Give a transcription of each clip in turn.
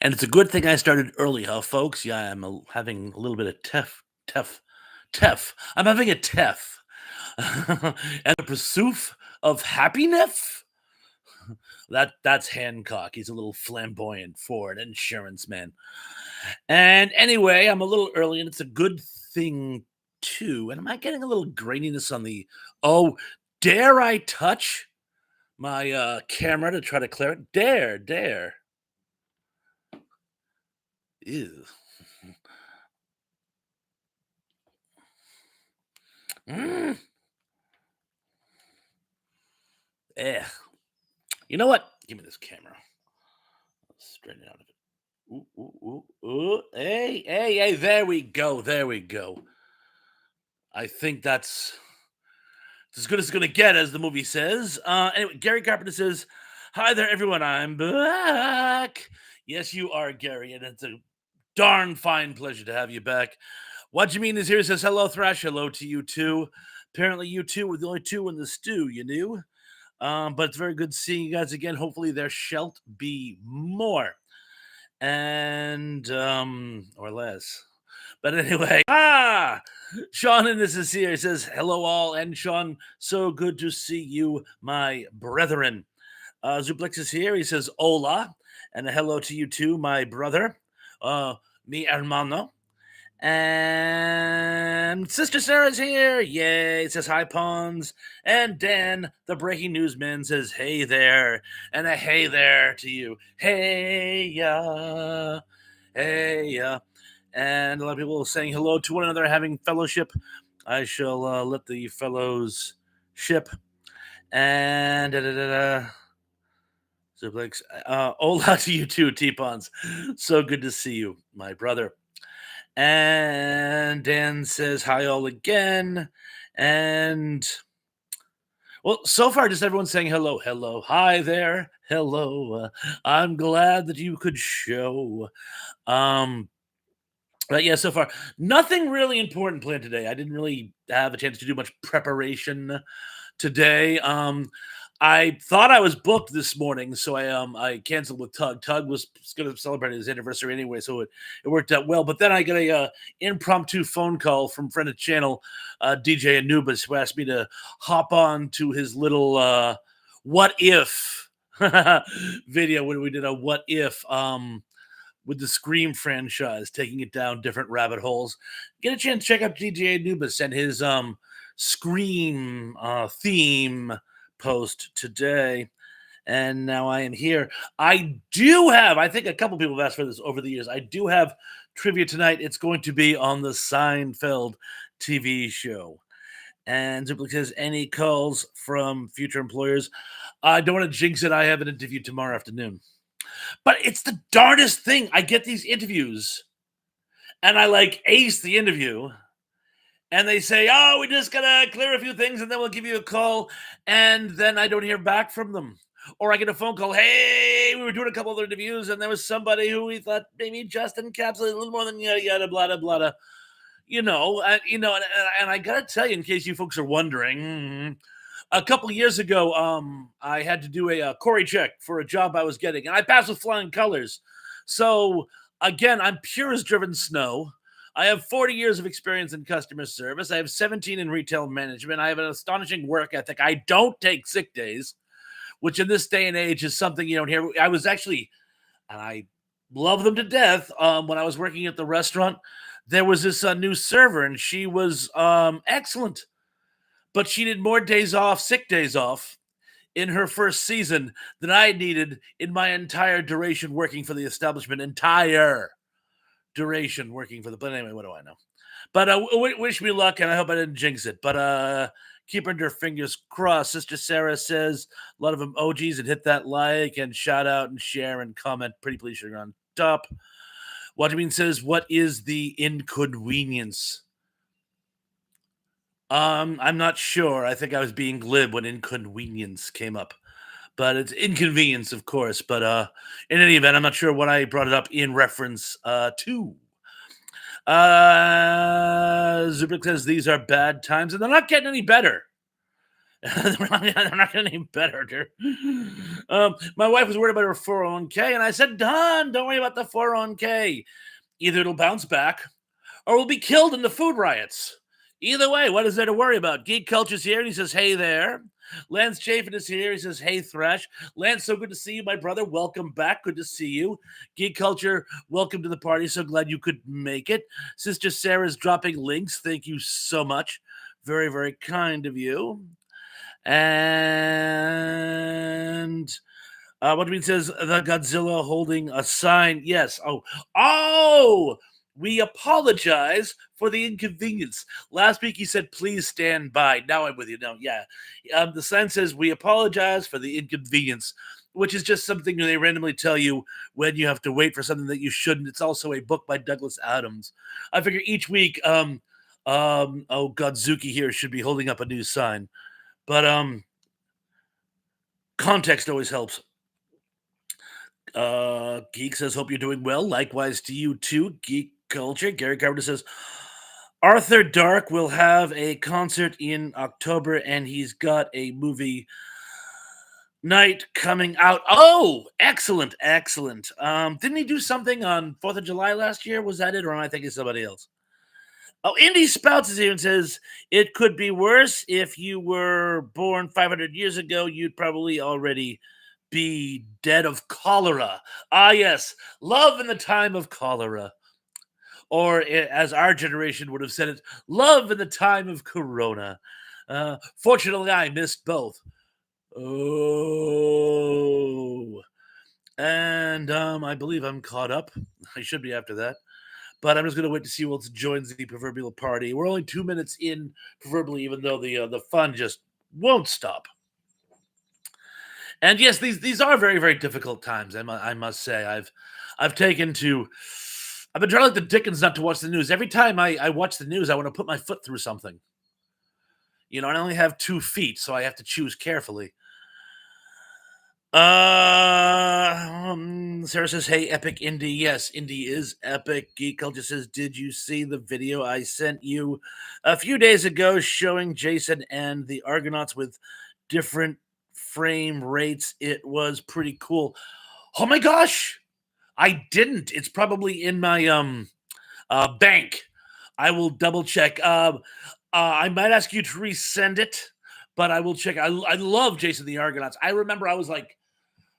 And it's a good thing I started early, huh, folks? Yeah, having a little bit of teff. I'm having a teff. And a pursuit of happiness? That's Hancock. He's a little flamboyant for an insurance man. And anyway, I'm a little early, and it's a good thing too. And am I getting a little graininess on the oh, dare I touch my camera to try to clear it? Dare. Ew. Mm, eh. You know what? Give me this camera. Straighten it out of it. Ooh. Hey. There we go. There we go. I think that's as good as it's going to get, as the movie says. Anyway, Gary Carpenter says, "Hi there, everyone. I'm back." Yes, you are, Gary, and it's a darn fine pleasure to have you back. What you mean is here says, "Hello, Thrash. Hello to you too." Apparently, you two were the only two in the stew. You knew. But it's very good seeing you guys again. Hopefully, there shall be more. And or less. But anyway, Sean and this is here. He says, "Hello all," and Sean, so good to see you, my brethren. Zuplex is here. He says, "Hola," and a hello to you too, my brother. Mi hermano. And Sister Sarah's here. Yay. It says hi, Pawns. And Dan, the breaking newsman, says hey there. And a hey there to you. Hey ya. Hey ya. And a lot of people saying hello to one another, having fellowship. I shall let the fellows ship. And Suplex. Hola to you too, T-Pawns. So good to see you, my brother. And Dan says hi all again. And well, so far, just everyone saying hello, hi there, hello. I'm glad that you could show. Um, but yeah, so far, nothing really important planned today. I didn't really have a chance to do much preparation today. I thought I was booked this morning, so I canceled with Tug. Tug was going to celebrate his anniversary anyway, so it worked out well. But then I got a impromptu phone call from friend of channel, DJ Anubis, who asked me to hop on to his little what if video when we did a what if with the Scream franchise, taking it down different rabbit holes. Get a chance to check out DJ Anubis and his Scream theme post today. And now I am here. I think a couple people have asked for this over the years. I do have trivia tonight. It's going to be on the Seinfeld TV show. And Ziplik says, any calls from future employers? I don't want to jinx it. I have an interview tomorrow afternoon. But it's the darndest thing. I get these interviews and I like ace the interview. And they say, "Oh, we just gotta clear a few things, and then we'll give you a call." And then I don't hear back from them, or I get a phone call. Hey, we were doing a couple other interviews, and there was somebody who we thought maybe just encapsulated a little more than yada yada blah blah blah. And I gotta tell you, in case you folks are wondering, a couple years ago, I had to do a Corey check for a job I was getting, and I passed with flying colors. So again, I'm pure as driven snow. I have 40 years of experience in customer service. I have 17 in retail management. I have an astonishing work ethic. I don't take sick days, which in this day and age is something you don't hear. I was actually, and I love them to death. When I was working at the restaurant, there was this new server, and she was excellent, but she did more days off, sick days off, in her first season than I needed in my entire duration working for the establishment. Entire duration working for the. But anyway, what do I know? But wish me luck, and I hope I didn't jinx it. But keeping her fingers crossed. Sister Sarah says a lot of emojis and hit that like and shout out and share and comment. Pretty please sugar on top. What do you mean says, what is the inconvenience? I'm not sure. I think I was being glib when inconvenience came up. But it's inconvenience, of course. But in any event, I'm not sure what I brought it up in reference to. Zubik says these are bad times, and they're not getting any better. They're not getting any better, dude. My wife was worried about her 401k, and I said, "Don, don't worry about the 401k. Either it'll bounce back, or we'll be killed in the food riots. Either way, what is there to worry about?" Geek Culture's here, and he says, "Hey there." Lance Chafin is here. He says, "Hey, Thresh." Lance, so good to see you, my brother. Welcome back. Good to see you. Geek Culture, welcome to the party. So glad you could make it. Sister Sarah's dropping links. Thank you so much. Very, very kind of you. And what do you mean says the Godzilla holding a sign? Yes. Oh, we apologize for the inconvenience. Last week he said, "Please stand by." Now I'm with you. No, yeah. The sign says, "We apologize for the inconvenience," which is just something they randomly tell you when you have to wait for something that you shouldn't. It's also a book by Douglas Adams. I figure each week, Godzuki here should be holding up a new sign. But context always helps. Geek says, "Hope you're doing well. Likewise to you too, Geek Culture." Gary Carpenter says, "Arthur Dark will have a concert in October, and he's got a movie night coming out." Oh, excellent, excellent. Didn't he do something on 4th of July last year? Was that it, or am I thinking somebody else? Oh, Indy Spouts is here and says, "It could be worse. If you were born 500 years ago, you'd probably already be dead of cholera." Ah, yes, love in the time of cholera. Or, as our generation would have said it, love in the time of corona. Fortunately, I missed both. Oh. And I believe I'm caught up. I should be after that. But I'm just going to wait to see who else joins the proverbial party. We're only 2 minutes in, proverbially, even though the fun just won't stop. And yes, these are very very difficult times. I must say, I've taken to. I've been trying like the Dickens not to watch the news. Every time I watch the news, I want to put my foot through something. You know, I only have 2 feet, so I have to choose carefully. Sarah says, "Hey, epic indie." Yes, indie is epic. Geek Culture says, "Did you see the video I sent you a few days ago showing Jason and the Argonauts with different frame rates? It was pretty cool." Oh my gosh, I didn't. It's probably in my bank. I will double check. I might ask you to resend it, but I will check. I love Jason the Argonauts. I remember I was like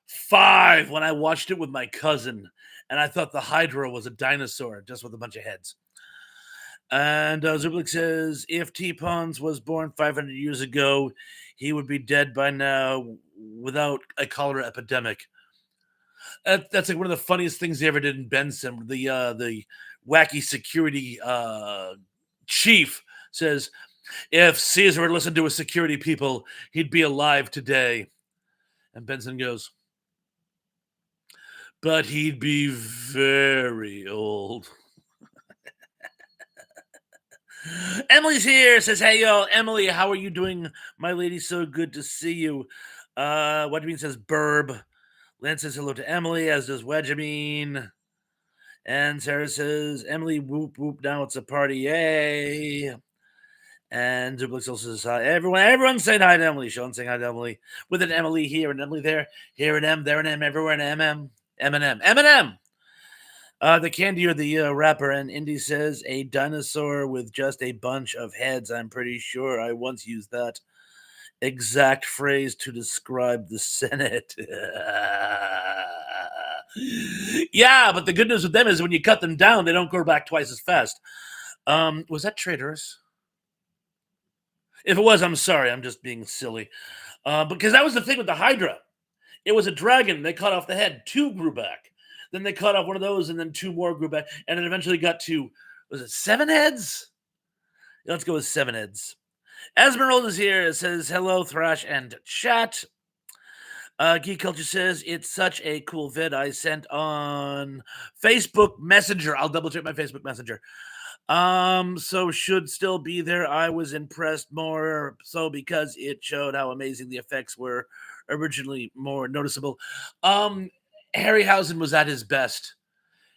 5 when I watched it with my cousin, and I thought the Hydra was a dinosaur just with a bunch of heads. And Zublik says, "If T Pons was born 500 years ago, he would be dead by now without a cholera epidemic." That's like one of the funniest things they ever did in Benson. The wacky security chief says, "If Caesar had listened to his security people, he'd be alive today." And Benson goes, "But he'd be very old." Emily's here. Says, "Hey, yo, Emily, how are you doing, my lady? So good to see you." What do you mean? Says Burb. Lance says hello to Emily, as does Wedgemine. And Sarah says, "Emily, whoop whoop, now it's a party, yay." And Dublix also says hi. Everyone's saying hi to Emily. Sean saying hi to Emily. With an Emily here, and Emily there. Here an M, there an M, everywhere an MM. Eminem. Eminem. The Candy or the rapper, and Indy says, "A dinosaur with just a bunch of heads." I'm pretty sure I once used that exact phrase to describe the Senate. Yeah, but the good news with them is when you cut them down, they don't grow back twice as fast. Was that traitorous? If it was, I'm sorry. I'm just being silly. Because that was the thing with the Hydra. It was a dragon. They cut off the head. 2 grew back. Then they cut off one of those, and then 2 more grew back. And it eventually got to, was it 7 heads? Let's go with 7 heads. Esmeralda's here. It says, "Hello, Thrash and chat." Geek Culture says, "It's such a cool vid I sent on Facebook Messenger." I'll double check my Facebook Messenger. So should still be there. I was impressed more so because it showed how amazing the effects were originally more noticeable. Harryhausen was at his best.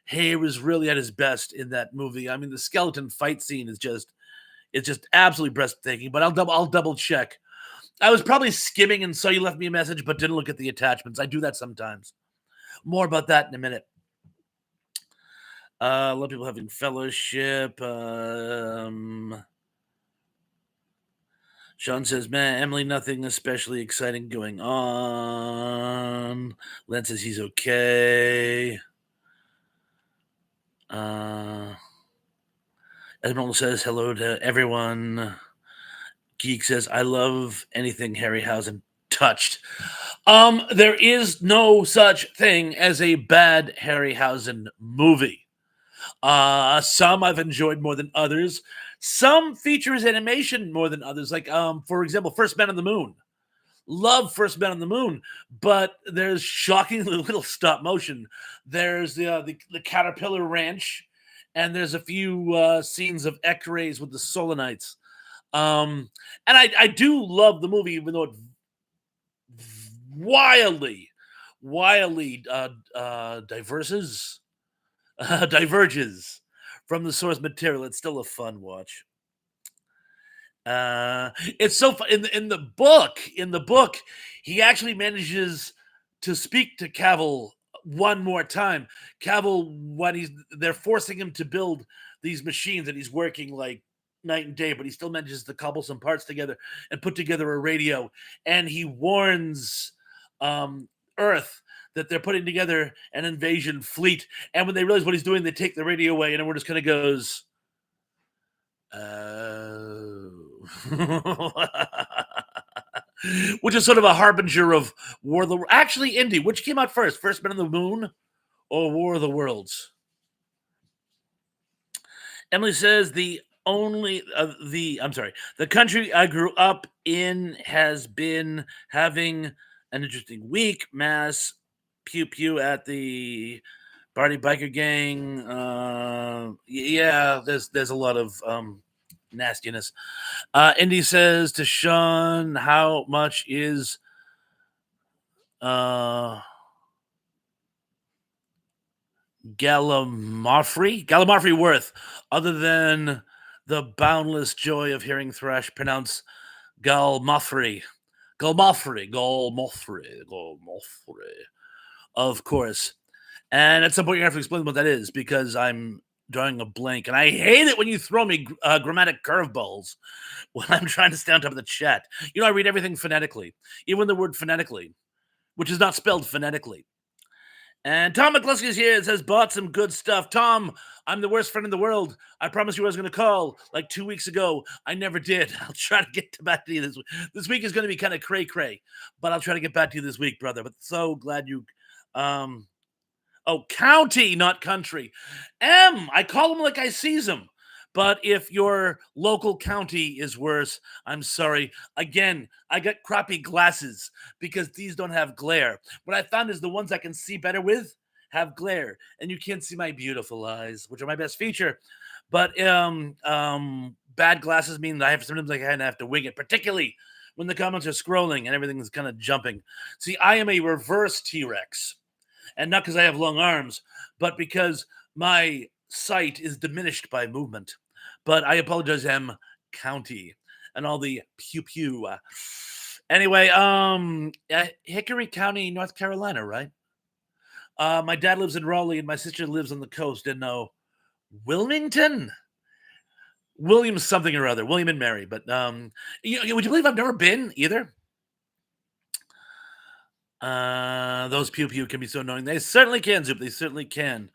He was really at his best in that movie. I mean, the skeleton fight scene is just it's just absolutely breathtaking. But I'll double check. I was probably skimming and saw you left me a message, but didn't look at the attachments. I do that sometimes. More about that in a minute. A lot of people having fellowship. Sean says, man, Emily, nothing especially exciting going on. Len says he's okay. Esmeralda says hello to everyone. Geek says, I love anything Harryhausen touched. There is no such thing as a bad Harryhausen movie. Some I've enjoyed more than others. Some feature his animation more than others. Like, for example, First Man on the Moon. Love First Man on the Moon, but there's shockingly little stop motion. There's the Caterpillar Ranch, and there's a few scenes of X-rays with the Solonites. And I do love the movie, even though it wildly, diverses diverges from the source material. It's still a fun watch. It's so fun in the book. In the book, he actually manages to speak to Cavill one more time. Cavill, when they're forcing him to build these machines, and he's working like night and day, but he still manages to cobble some parts together and put together a radio. And he warns Earth that they're putting together an invasion fleet. And when they realize what he's doing, they take the radio away, and everyone just kind of goes, oh. Which is sort of a harbinger of War of the... Actually, Indy, which came out first? First Man on the Moon or War of the Worlds? Emily says the country I grew up in has been having an interesting week. Mass pew pew at the party biker gang. Yeah, there's a lot of nastiness. Indy says to Sean, how much is Gallimaufry worth, other than the boundless joy of hearing Thrash pronounce Gallimaufry? Of course. And at some point, you have to explain what that is, because I'm drawing a blank. And I hate it when you throw me grammatic curveballs when I'm trying to stay on top of the chat. You know, I read everything phonetically, even the word phonetically, which is not spelled phonetically. And Tom McCluskey is here and says, bought some good stuff. Tom, I'm the worst friend in the world. I promised you I was going to call like 2 weeks ago. I never did. I'll try to get back to you this week. This week is going to be kind of cray-cray, but I'll try to get back to you this week, brother. But so glad you... county, not country. I call them like I sees them. But if your local county is worse, I'm sorry. Again, I got crappy glasses because these don't have glare. What I found is the ones I can see better with have glare, and you can't see my beautiful eyes, which are my best feature. But bad glasses mean that I have sometimes I kind of have to wing it, particularly when the comments are scrolling and everything's kind of jumping. See, I am a reverse T-Rex, and not because I have long arms, but because my sight is diminished by movement. But I apologize, M County and all the pew pew. Anyway, Hickory County, North Carolina, right? My dad lives in Raleigh and my sister lives on the coast in Wilmington. William something or other, William and Mary. But would you believe I've never been either? Those pew pew can be so annoying. They certainly can, Zoop. They certainly can.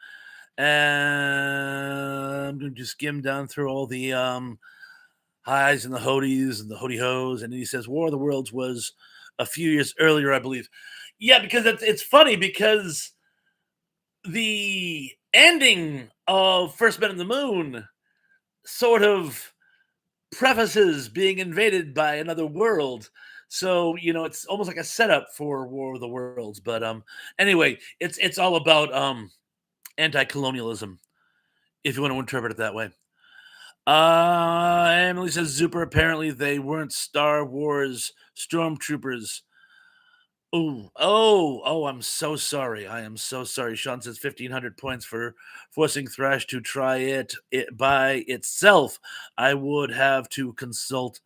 And I'm going to skim down through all the highs and the hodies and the hody hoes. And he says War of the Worlds was a few years earlier, I believe. Yeah, because it's funny because the ending of First Man on the Moon sort of prefaces being invaded by another world. So, it's almost like a setup for War of the Worlds. But anyway, it's all about anti-colonialism, if you want to interpret it that way. Emily says, Zuper, apparently they weren't Star Wars stormtroopers. Oh, I'm so sorry. I am so sorry. Sean says 1,500 points for forcing Thrash to try it by itself. I would have to consult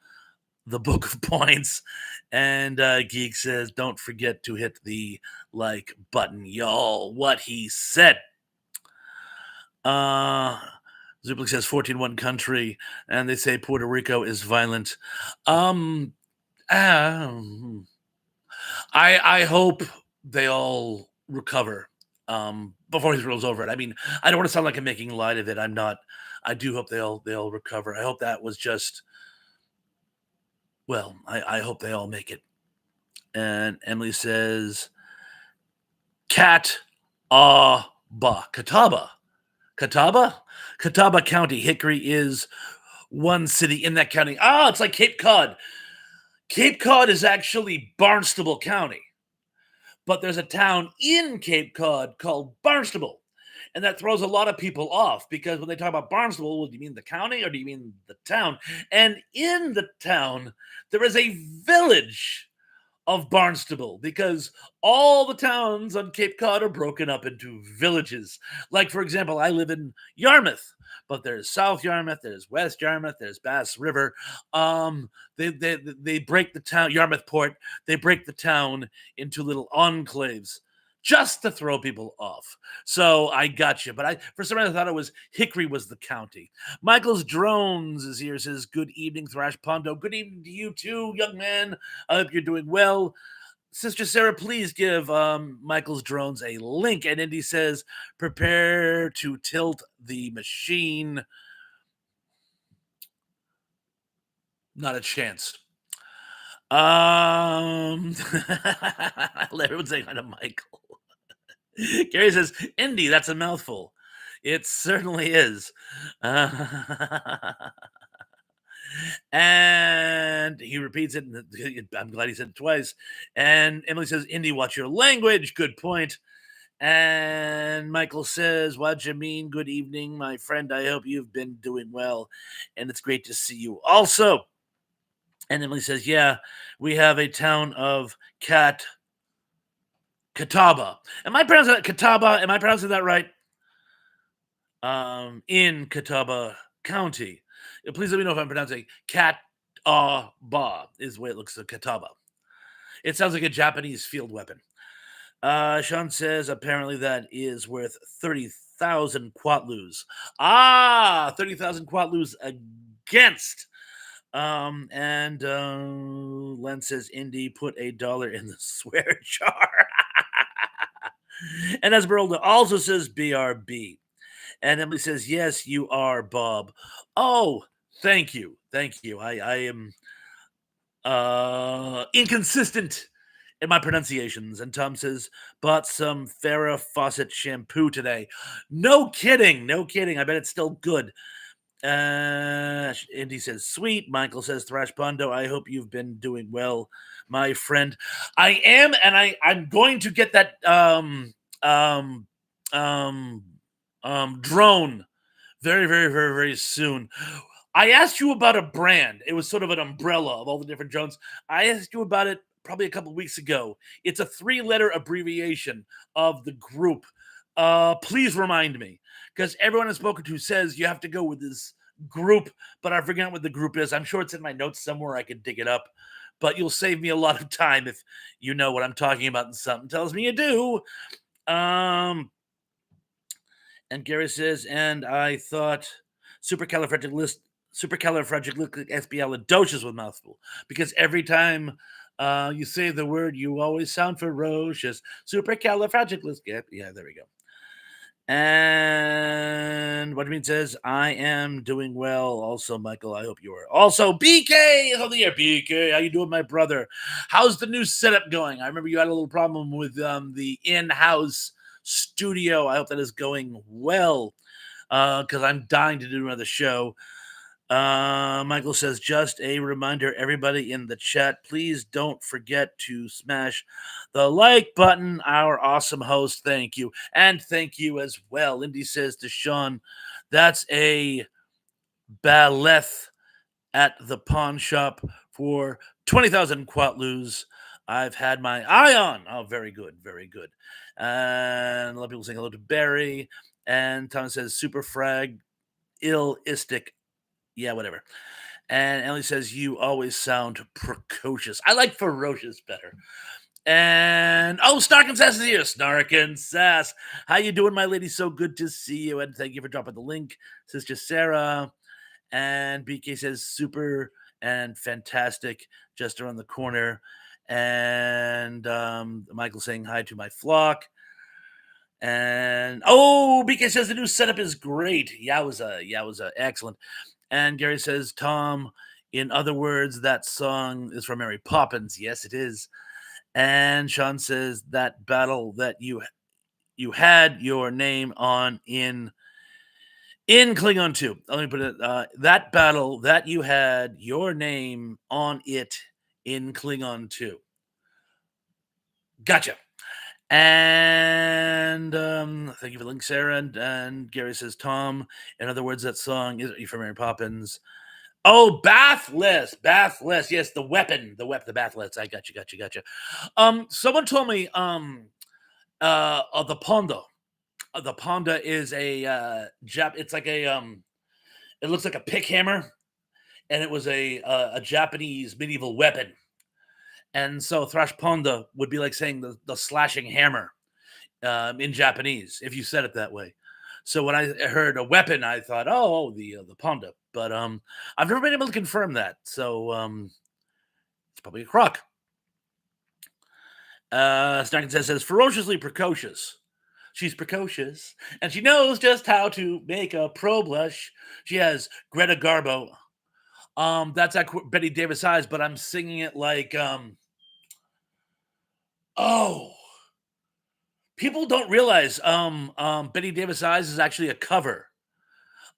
the book of points. And Geek says, don't forget to hit the like button, y'all. What he said. Uh, Zuplik says 14-1 country, and they say Puerto Rico is violent. Um, um I hope they all recover before he rolls over it. I mean, I don't want to sound like I'm making light of it. I'm not. I do hope they all recover. I hope that was just well. I hope they all make it. And Emily says, "Cat ba Catawba, Catawba, Catawba County. Hickory is one city in that county. Ah, it's like Cape Cod. Cape Cod is actually Barnstable County. But there's a town in Cape Cod called Barnstable. And that throws a lot of people off because when they talk about Barnstable, well, do you mean the county or do you mean the town? And in the town, there is a village of Barnstable because all the towns on Cape Cod are broken up into villages. Like, for example, I live in Yarmouth, but there's South Yarmouth, there's West Yarmouth, there's Bass River. They break the town, Yarmouth Port, they break the town into little enclaves just to throw people off. So I got you. But for some reason, I thought it was Hickory was the county. Michael's Drones is here, says, good evening, Thrash Pondo. Good evening to you too, young man. I hope you're doing well. Sister Sarah, please give Michael's Drones a link. And Indy says, prepare to tilt the machine. Not a chance. Let everyone say hi to Michael. Gary says, Indy, that's a mouthful. It certainly is. And he repeats it. I'm glad he said it twice. And Emily says, Indy, watch your language. Good point. And Michael says, what you mean? Good evening, my friend. I hope you've been doing well. And it's great to see you also. And Emily says, yeah, we have a town of Catawba. Am I pronouncing that Catawba? Am I pronouncing that right? In Catawba County. Please let me know if I'm pronouncing Catawba is the way it looks to Catawba. It sounds like a Japanese field weapon. Sean says apparently that is worth 30,000 quatlus. 30,000 quatlus against. And Len says Indy put $1 in the swear jar. And Esmeralda also says BRB. And Emily says, yes, you are, Bob. Oh, thank you. Thank you. I am inconsistent in my pronunciations. And Tom says, bought some Farrah Fawcett shampoo today. No kidding. No kidding. I bet it's still good. Indy says, sweet. Michael says, Thrash Pondo, I hope you've been doing well, my friend. I am, and I'm going to get that drone very, very, very, very soon. I asked you about a brand. It was sort of an umbrella of all the different drones. I asked you about it probably a couple of weeks ago. It's a 3-letter abbreviation of the group. Please remind me because everyone I've spoken to says you have to go with this group, but I forget what the group is. I'm sure it's in my notes somewhere. I could dig it up, but you'll save me a lot of time if you know what I'm talking about and something tells me you do. And Gary says, and I thought supercalifragilisticexpialidocious with mouthful because every time you say the word, you always sound ferocious. Supercalifragilistic. Yeah, there we go. And what it means says, I am doing well. Also, Michael, I hope you are. Also, BK of the year. BK, how you doing, my brother? How's the new setup going? I remember you had a little problem with the in-house studio. I hope that is going well because I'm dying to do another show. Michael says, just a reminder, everybody in the chat, please don't forget to smash the like button. Our awesome host, thank you. And thank you as well. Indy says to Sean, that's a Baleth at the pawn shop for 20,000 quatlus. I've had my eye on. Oh, very good, very good. And a lot of people saying hello to Barry. And Thomas says, super frag, illistic. Yeah, whatever. And Ellie says, "You always sound precocious." I like ferocious better. And Snark and Sass is here. Snark and Sass, how you doing, my lady? So good to see you, and thank you for dropping the link, Sister Sarah. And BK says, "Super and fantastic, just around the corner." And Michael saying hi to my flock. And BK says the new setup is great. Yowza, excellent. And Gary says, "Tom, in other words, that song is from Mary Poppins." Yes, it is. And Sean says that battle that you had your name on in Klingon 2. Let me put it that battle that you had your name on it in Klingon 2. Gotcha. And thank you for the link, Sarah. And Gary says, "Tom, in other words, that song is from Mary Poppins." Oh, Bathless. Yes, the weapon, the Bathless. I gotcha. Someone told me of the Ponda. The Ponda is a it's like a it looks like a pick hammer, and it was a Japanese medieval weapon. And so Thrash Ponda would be like saying the slashing hammer in Japanese if you said it that way. So when I heard a weapon, I thought, the Ponda. But I've never been able to confirm that. So it's probably a crock. Snarkin says ferociously precocious. She's precocious, and she knows just how to make a pro blush. She has Greta Garbo. That's at Betty Davis Eyes, but I'm singing it like oh, people don't realize Betty Davis Eyes is actually a cover.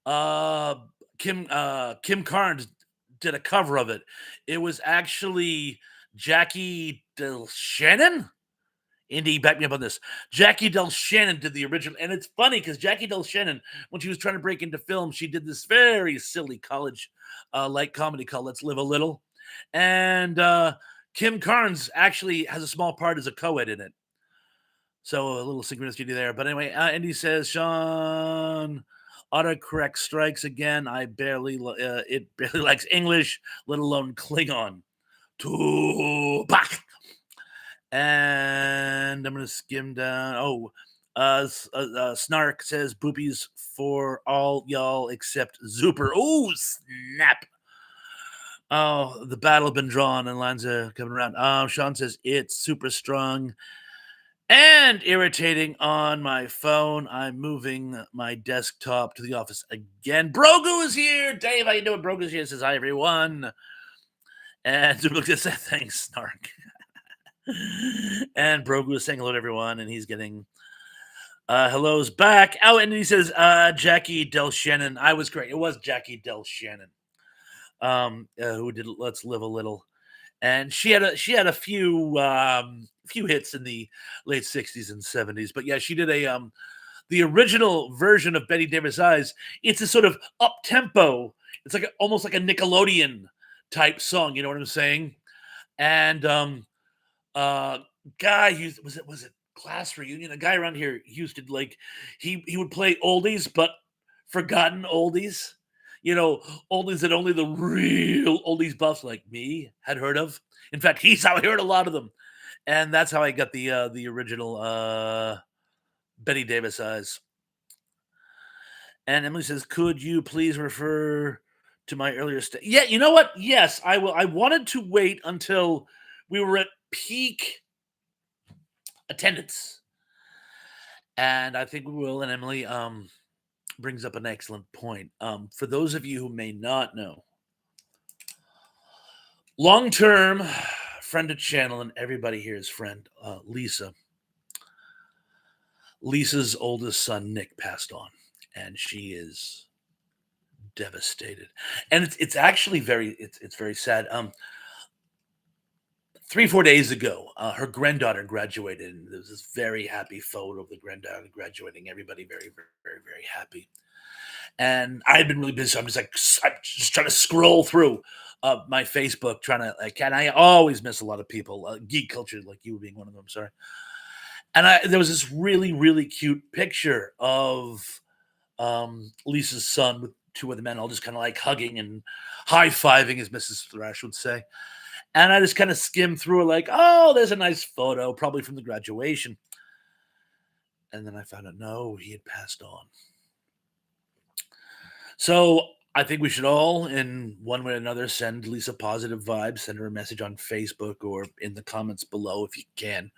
Uh, Kim Carnes did a cover of it. It was actually Jackie DelShannon. Indy, back me up on this. Jackie DelShannon did the original, and it's funny because Jackie DelShannon, when she was trying to break into film, she did this very silly college like comedy called "Let's Live a Little," and Kim Carnes actually has a small part as a co-ed in it. So a little synchronicity there. But anyway, Indy says, "Sean, autocorrect strikes again. It barely likes English, let alone Klingon." Tupac. And I'm gonna skim down. Snark says boobies for all y'all except Zuper. Oh, snap. Oh, the battle been drawn and lines are coming around. Sean says it's super strong and irritating on my phone. I'm moving my desktop to the office again. Brogu is here. Dave, how you doing? Brogu's here. Says hi, everyone. And Zuper looks at that. Thanks, Snark. And Brogu is saying hello to everyone, and he's getting hellos back. Oh, and he says Jackie DelShannon. I was great. It was Jackie DelShannon, who did "Let's Live a Little," and she had a few hits in the late '60s and '70s. But yeah, she did the original version of Betty Davis Eyes. It's a sort of up tempo. It's like almost like a Nickelodeon type song. You know what I'm saying? And guy used was it class reunion? A guy around here used to like he would play oldies, but forgotten oldies. You know, oldies that only the real oldies buffs like me had heard of. In fact, he's how I heard a lot of them, and that's how I got the original Betty Davis Eyes. And Emily says, "Could you please refer to my earlier Yeah, you know what? Yes, I will. I wanted to wait until we were at peak attendance. And I think we will. And Emily brings up an excellent point. For those of you who may not know, long term friend of channel, and everybody here is friend, Lisa. Lisa's oldest son, Nick, passed on, and she is devastated. And it's actually it's very sad. 3-4 days ago, her granddaughter graduated, and there was this very happy photo of the granddaughter graduating. Everybody very happy. And I had been really busy, so I'm just trying to scroll through my Facebook, trying to and I always miss a lot of people, geek culture, like you being one of them. Sorry. And there was this really cute picture of Lisa's son with two of the men all just kind of like hugging and high-fiving, as Mrs. Thrash would say. And I just kind of skimmed through it like, oh, there's a nice photo, probably from the graduation. And then I found out, no, he had passed on. So I think we should all, in one way or another, send Lisa positive vibes, send her a message on Facebook or in the comments below if you can.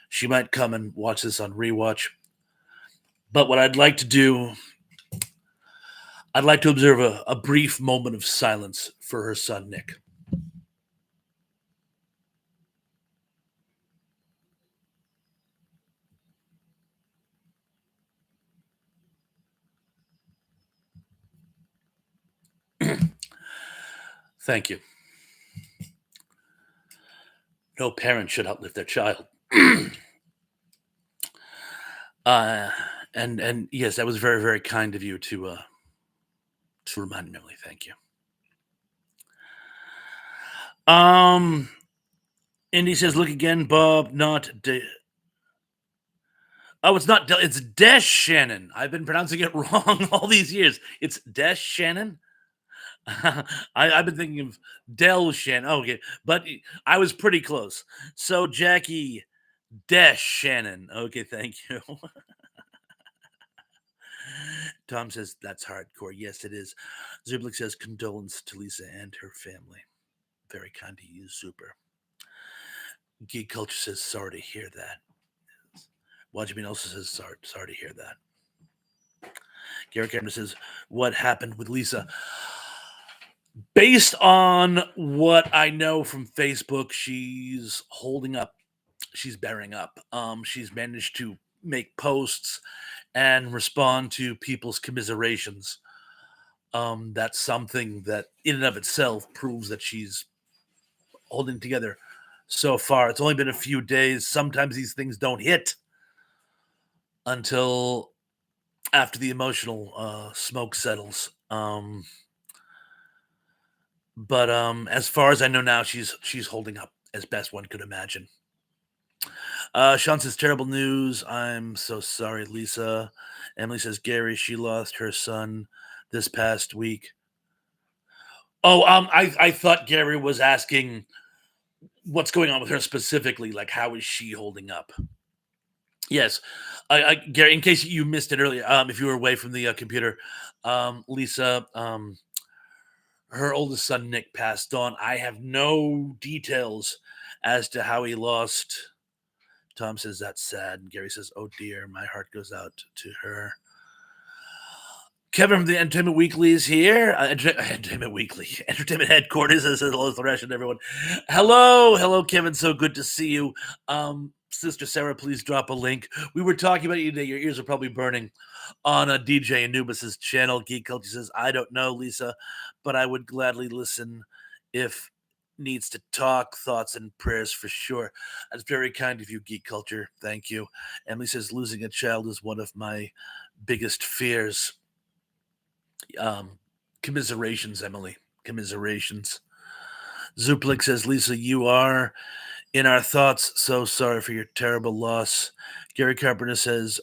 She might come and watch this on rewatch. But what I'd like to do, I'd like to observe a brief moment of silence for her son, Nick. Thank you. No parent should outlive their child. And yes, that was very, very kind of you to remind me, Emily. Thank you. Indy says, "Look again, Bob. Oh, it's not. It's Des Shannon. I've been pronouncing it wrong all these years. It's Des Shannon. I've been thinking of Del Shannon. Oh, okay, but I was pretty close. So Jackie Des Shannon. Okay, thank you." Tom says, "That's hardcore." Yes, it is. Zublik says, "Condolence to Lisa and her family." Very kind to you, Super. Geek Culture says, "Sorry to hear that." Wajibin also says, sorry to hear that. Gary Cameron says, "What happened with Lisa?" Based on what I know from Facebook, she's holding up. She's bearing up. She's managed to make posts and respond to people's commiserations. That's something that, in and of itself, proves that she's holding together so far. It's only been a few days. Sometimes these things don't hit until after the emotional smoke settles. But as far as I know now, she's holding up as best one could imagine. Sean says, "Terrible news. I'm so sorry, Lisa." Emily says, "Gary, she lost her son this past week." Oh, I thought Gary was asking what's going on with her specifically. Like, how is she holding up? Yes, Gary. In case you missed it earlier, if you were away from the computer, Lisa, her oldest son Nick passed on. I have no details as to how he lost. Tom says that's sad. And Gary says, "Oh dear, my heart goes out to her." Kevin from the Entertainment Weekly is here. Entertainment Weekly, Entertainment Headquarters. Says hello to the rest of everyone. Hello, Kevin. So good to see you. Sister Sarah, please drop a link. We were talking about you today. Your ears are probably burning on a DJ Anubis's channel. Geek Culture says, "I don't know, Lisa, but I would gladly listen if needs to talk. Thoughts and prayers for sure." That's very kind of you, Geek Culture. Thank you. Emily says, "Losing a child is one of my biggest fears." Commiserations, Emily. Commiserations. Zuplik says, "Lisa, you are in our thoughts. So sorry for your terrible loss." Gary Carpenter says,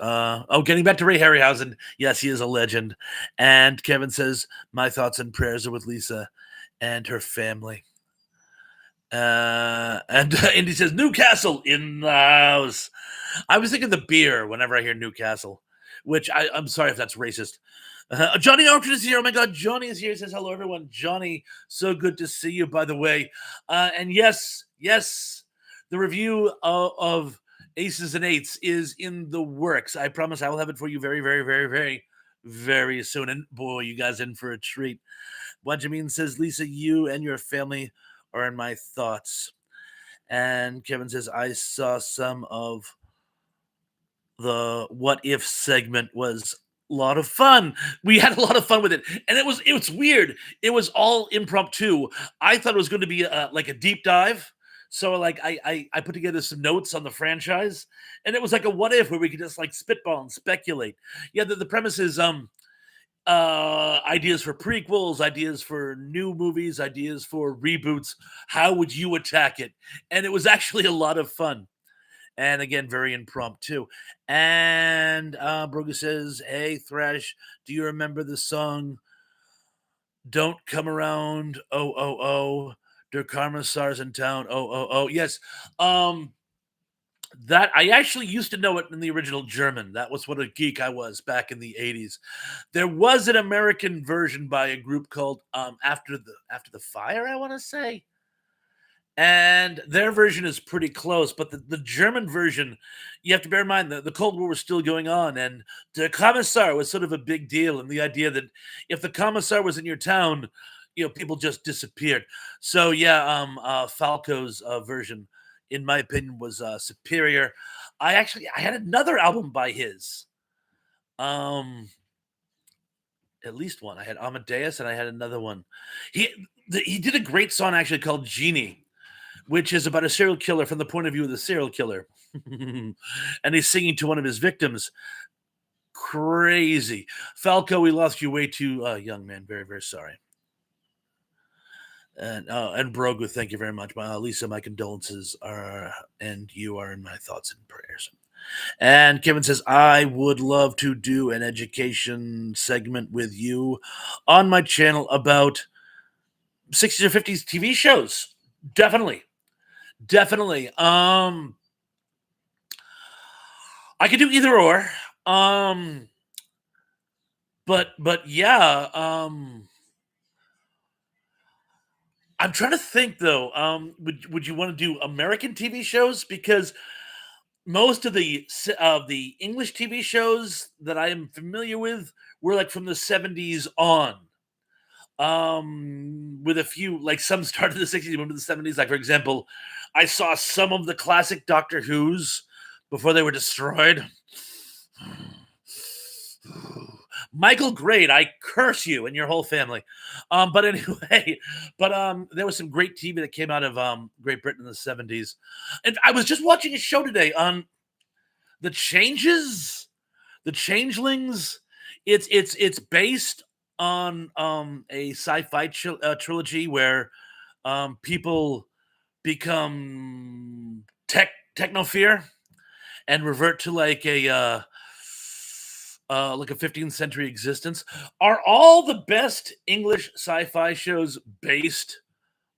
getting back to Ray Harryhausen. Yes, he is a legend. And Kevin says, "My thoughts and prayers are with Lisa and her family." And Indy says, "Newcastle in the house." I was thinking the beer whenever I hear Newcastle, which I'm sorry if that's racist. Johnny Orchard is here. Oh my God, Johnny is here. He says, "Hello, everyone." Johnny, so good to see you, by the way. And yes, the review of Aces and Eights is in the works. I promise I will have it for you very, very, very, very, very soon. And boy, you guys in for a treat. Benjamin says, "Lisa, you and your family are in my thoughts." And Kevin says, "I saw some of the what if segment was a lot of fun. We had a lot of fun with it, and it was weird. It was all impromptu. I thought it was going to be like a deep dive. So like I put together some notes on the franchise, and it was like a what if where we could just like spitball and speculate. Yeah, the premise is ideas for prequels, ideas for new movies, ideas for reboots. How would you attack it? And it was actually a lot of fun. And again, very impromptu. And Broga says, "Hey, Thrash, do you remember the song Don't come around. Oh, oh, oh. Der Kommissar's in town. Oh, oh, oh. Yes. Um, that I actually used to know it in the original German. That was what a geek I was back in the 80s. There was an American version by a group called After the Fire, I want to say. And their version is pretty close, but the German version, you have to bear in mind that the Cold War was still going on, and the Commissar was sort of a big deal, and the idea that if the Commissar was in your town, people just disappeared. So yeah, Falco's version, in my opinion, was superior. I had another album by his, um, at least one. I had Amadeus, and I had another one. He he did a great song actually called Genie, which is about a serial killer from the point of view of the serial killer. And he's singing to one of his victims. Crazy. Falco, we lost you way too young, man. Very, very sorry. And Brogu, thank you very much. Lisa, my condolences are, and you are in my thoughts and prayers. And Kevin says, I would love to do an education segment with you on my channel about 60s or 50s TV shows. Definitely. Definitely. I could do either or. Um, but yeah, I'm trying to think though. Would you want to do American TV shows? Because most of the English TV shows that I am familiar with were like from the 70s on. With a few, like some started in the 60s, moved to the 70s. Like for example, I saw some of the classic Doctor Who's before they were destroyed. Michael Grade, I curse you and your whole family. But anyway, but there was some great TV that came out of Great Britain in the 70s. And I was just watching a show today on the changes, the changelings. It's based on a sci-fi trilogy where people become technosphere and revert to like a 15th century existence. Are all the best English sci-fi shows based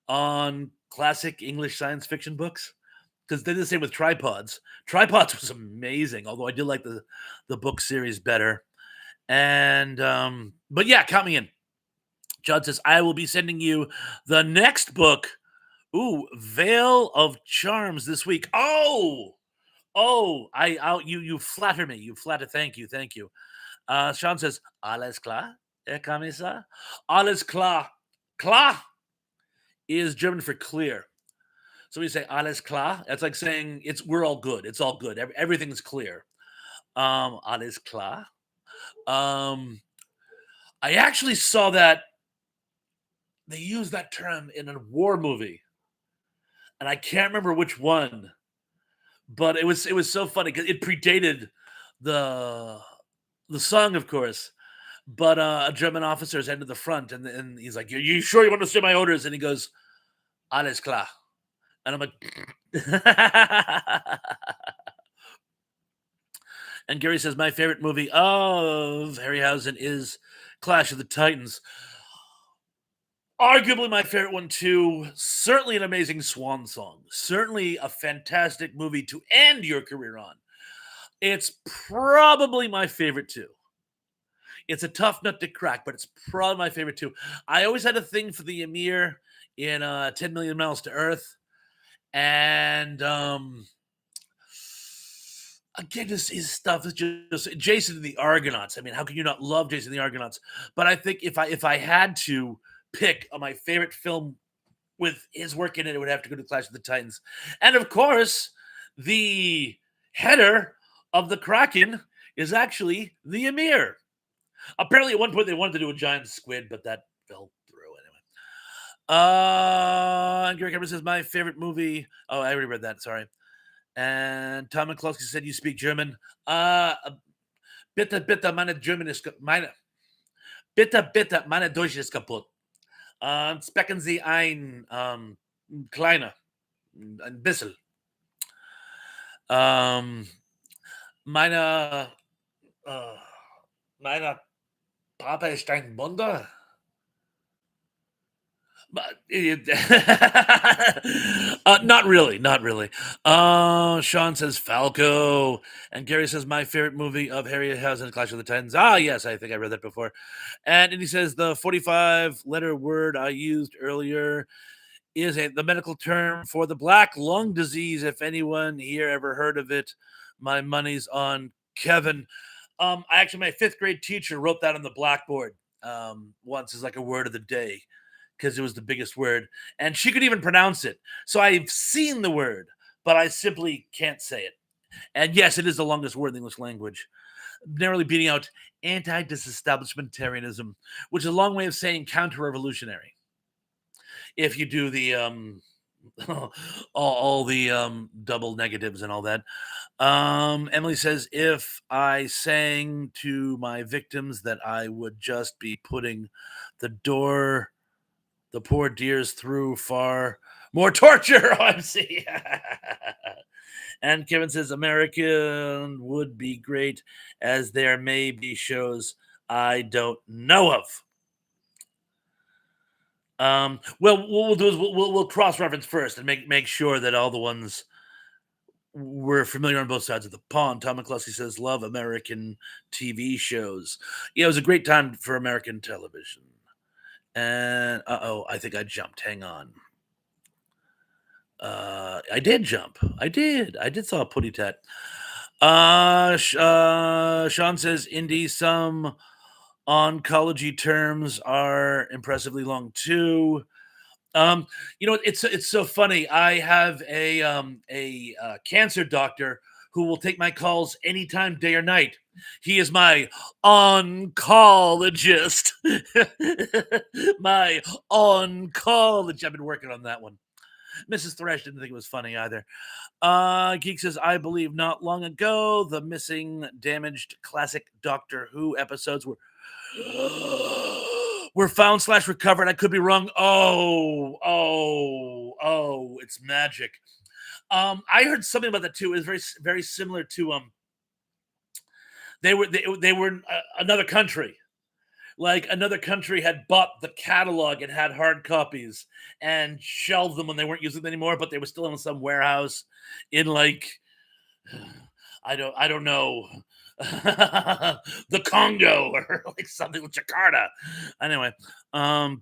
on classic English science fiction books? Because they did the same with Tripods. Tripods was amazing, although I did like the book series better. And but yeah, count me in. John says I will be sending you the next book. Ooh, Veil of Charms this week. Oh, you flatter me. You flatter. Thank you, thank you. Sean says, Alles klar, Herr Kommissar? Alles klar. Klar is German for clear. So we say alles klar. That's like saying we're all good. It's all good. Everything's clear. Alles klar. Um, I actually saw that they used that term in a war movie, and I can't remember which one, but it was so funny because it predated the the song, of course. But a German officer is heading to the front, and he's like, you sure you want to say my orders?" And he goes, "Alles klar." And I'm like, and Gary says, "My favorite movie of Harryhausen is Clash of the Titans. Arguably my favorite one too. Certainly an amazing swan song. Certainly a fantastic movie to end your career on. It's probably my favorite too. It's a tough nut to crack, but it's probably my favorite too. I always had a thing for the Emir in 10 Million Miles to Earth. And again, his stuff is just Jason and the Argonauts. I mean, how can you not love Jason and the Argonauts? But I think if I had to pick my favorite film with his work in it, it would have to go to Clash of the Titans. And of course, the header of the Kraken is actually the Emir. Apparently, at one point they wanted to do a giant squid, but that fell through anyway. And Gary Cameron says my favorite movie. Oh, I already read that. Sorry. And Tom McCluskey said you speak German. Bitte, bitte, meine German ist meine. Bitte, bitte, meine Deutsch ist kaputt. Specken Sie ein kleiner, ein bisschen. Ähm, meine, äh, meine Papa ist ein Wunder. But not really, not really. Sean says Falco, and Gary says my favorite movie of Harryhausen, Clash of the Titans. Ah, yes, I think I read that before. And he says the 45-letter word I used earlier is the medical term for the black lung disease. If anyone here ever heard of it, my money's on Kevin. Actually, my fifth grade teacher wrote that on the blackboard once as like a word of the day because it was the biggest word, and she could even pronounce it. So I've seen the word, but I simply can't say it. And yes, it is the longest word in the English language, narrowly beating out anti-disestablishmentarianism, which is a long way of saying counter-revolutionary. If you do the all the double negatives and all that. Emily says, if I sang to my victims that I would just be putting the door, the poor dears through far more torture. OMC. And Kevin says, American would be great, as there may be shows I don't know of. Well, what we'll do is we'll cross reference first and make sure that all the ones we're familiar on both sides of the pond. Tom McCluskey says, "Love American TV shows." Yeah, it was a great time for American television. And I think I jumped. Hang on. I did jump. I did. I did saw a putty tat. Sean says, "Indy, some oncology terms are impressively long too." It's so funny. I have a cancer doctor who will take my calls anytime, day or night. He is my oncologist. My oncologist. I've been working on that one. Mrs. Thresh didn't think it was funny either. Geek says, I believe not long ago the missing, damaged classic Doctor Who episodes were found / recovered. I could be wrong. Oh, it's magic. I heard something about that too. It was very, very similar to they were in another country. Like another country had bought the catalog and had hard copies and shelved them when they weren't using them anymore, but they were still in some warehouse in like I don't know the Congo or like something with Jakarta. Anyway, a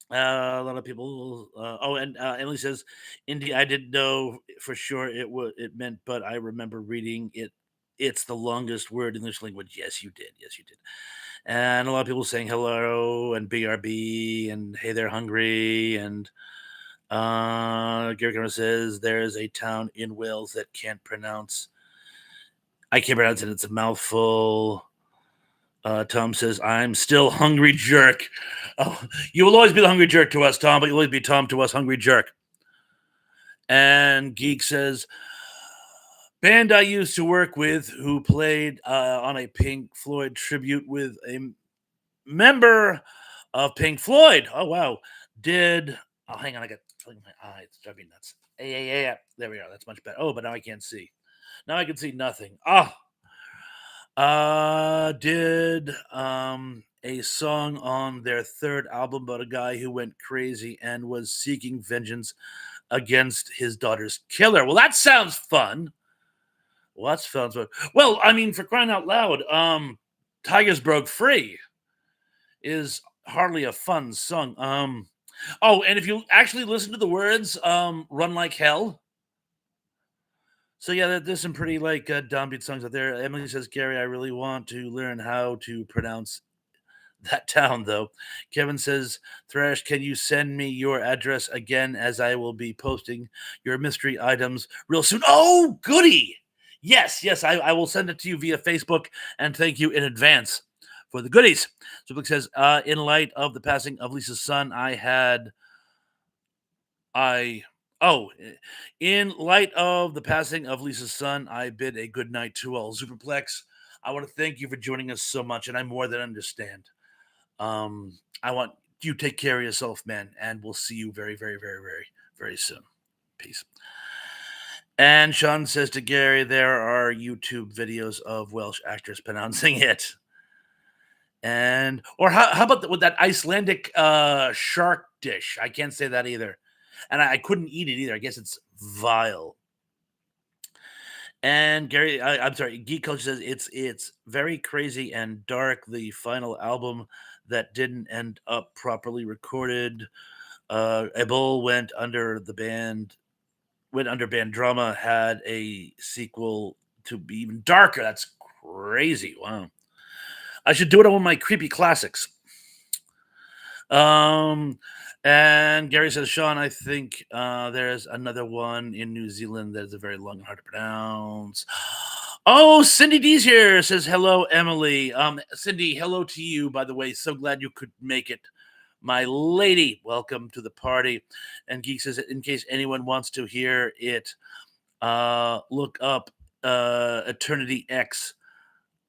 lot of people. And Emily says, "Indy, I didn't know for sure it meant, but I remember reading it. It's the longest word in English language." Yes, you did. Yes, you did. And a lot of people saying hello and BRB and hey, they're hungry. And Gary Cameron says there's a town in Wales that I can't pronounce it. It's a mouthful. Tom says, I'm still hungry jerk. Oh, you will always be the hungry jerk to us, Tom, but you'll always be Tom to us, hungry jerk. And Geek says, band I used to work with who played on a Pink Floyd tribute with a member of Pink Floyd. Oh, wow. Hang on, I got something in my eye. It's driving me nuts. Yeah. There we are. That's much better. Oh, but now I can't see. Now I can see nothing. Did a song on their third album about a guy who went crazy and was seeking vengeance against his daughter's killer. Well, that sounds fun. Well, that sounds fun. Well, I mean, for crying out loud, Tigers Broke Free is hardly a fun song. And if you actually listen to the words, Run Like Hell. So yeah, there's some pretty like downbeat songs out there. Emily says, Gary, I really want to learn how to pronounce that town, though. Kevin says, Thrash, can you send me your address again, as I will be posting your mystery items real soon? Oh, goody! Yes, I will send it to you via Facebook, and thank you in advance for the goodies. So Blake says, in light of the passing of Lisa's son, in light of the passing of Lisa's son, I bid a good night to all. Superplex, I want to thank you for joining us so much, and I more than understand. I want you to take care of yourself, man, and we'll see you very, very, very, very, very soon. Peace. And Sean says to Gary, there are YouTube videos of Welsh actors pronouncing it. Or how about with that Icelandic Shark dish. I can't say that either. And I couldn't eat it either. I guess it's vile. And Gary, I'm sorry, Geek Coach says it's very crazy and dark. The final album that didn't end up properly recorded. Ebol went under band drama, had a sequel to be even darker. That's crazy. Wow. I should do it on one of my creepy classics. Um, and Gary says, Sean, I think there's another one in New Zealand that is a very long and hard to pronounce. Oh, Cindy D's here. Says hello, Emily. Cindy, hello to you. By the way, so glad you could make it, my lady. Welcome to the party. And Geek says, in case anyone wants to hear it, look up Eternity X,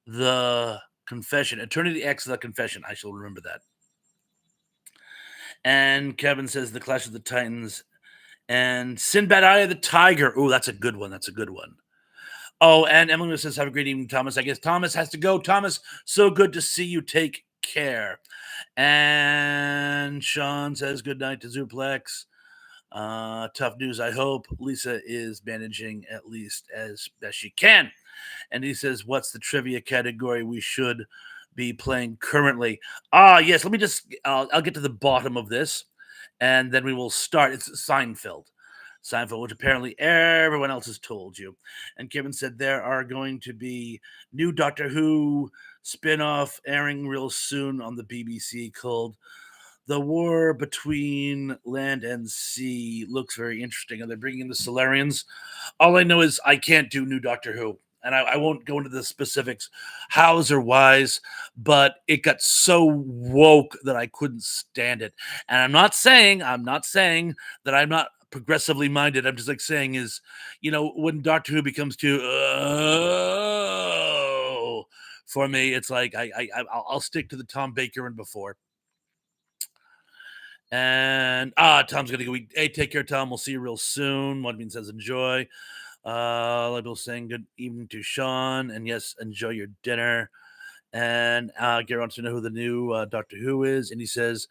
the Confession. Eternity X, the Confession. I shall remember that. And Kevin says the Clash of the Titans and Sinbad Eye of the Tiger. Oh, that's a good one. That's a good one. Oh, and Emily says, have a great evening, Thomas. I guess Thomas has to go. Thomas, so good to see you. Take care. And Sean says, good night to Zuplex. Tough news. I hope Lisa is managing at least as best she can. And he says, what's the trivia category we should be playing currently? Yes, let me just I'll get to the bottom of this and then we will start. It's Seinfeld, which apparently everyone else has told you. And Kevin said there are going to be new Doctor Who spin-off airing real soon on the BBC called The War Between Land and Sea. Looks very interesting. Are they bringing in the Solarians? All I know is I can't do new Doctor Who. And I won't go into the specifics, hows or whys, but it got so woke that I couldn't stand it. And I'm not saying that I'm not progressively minded. I'm just like saying is, when Doctor Who becomes too for me, it's like I'll stick to the Tom Baker and before. And Tom's gonna go. Hey, take care, Tom. We'll see you real soon. One bean says enjoy. Label saying good evening to Sean, and yes, enjoy your dinner. And Gary wants to know who the new Doctor Who is, and he says,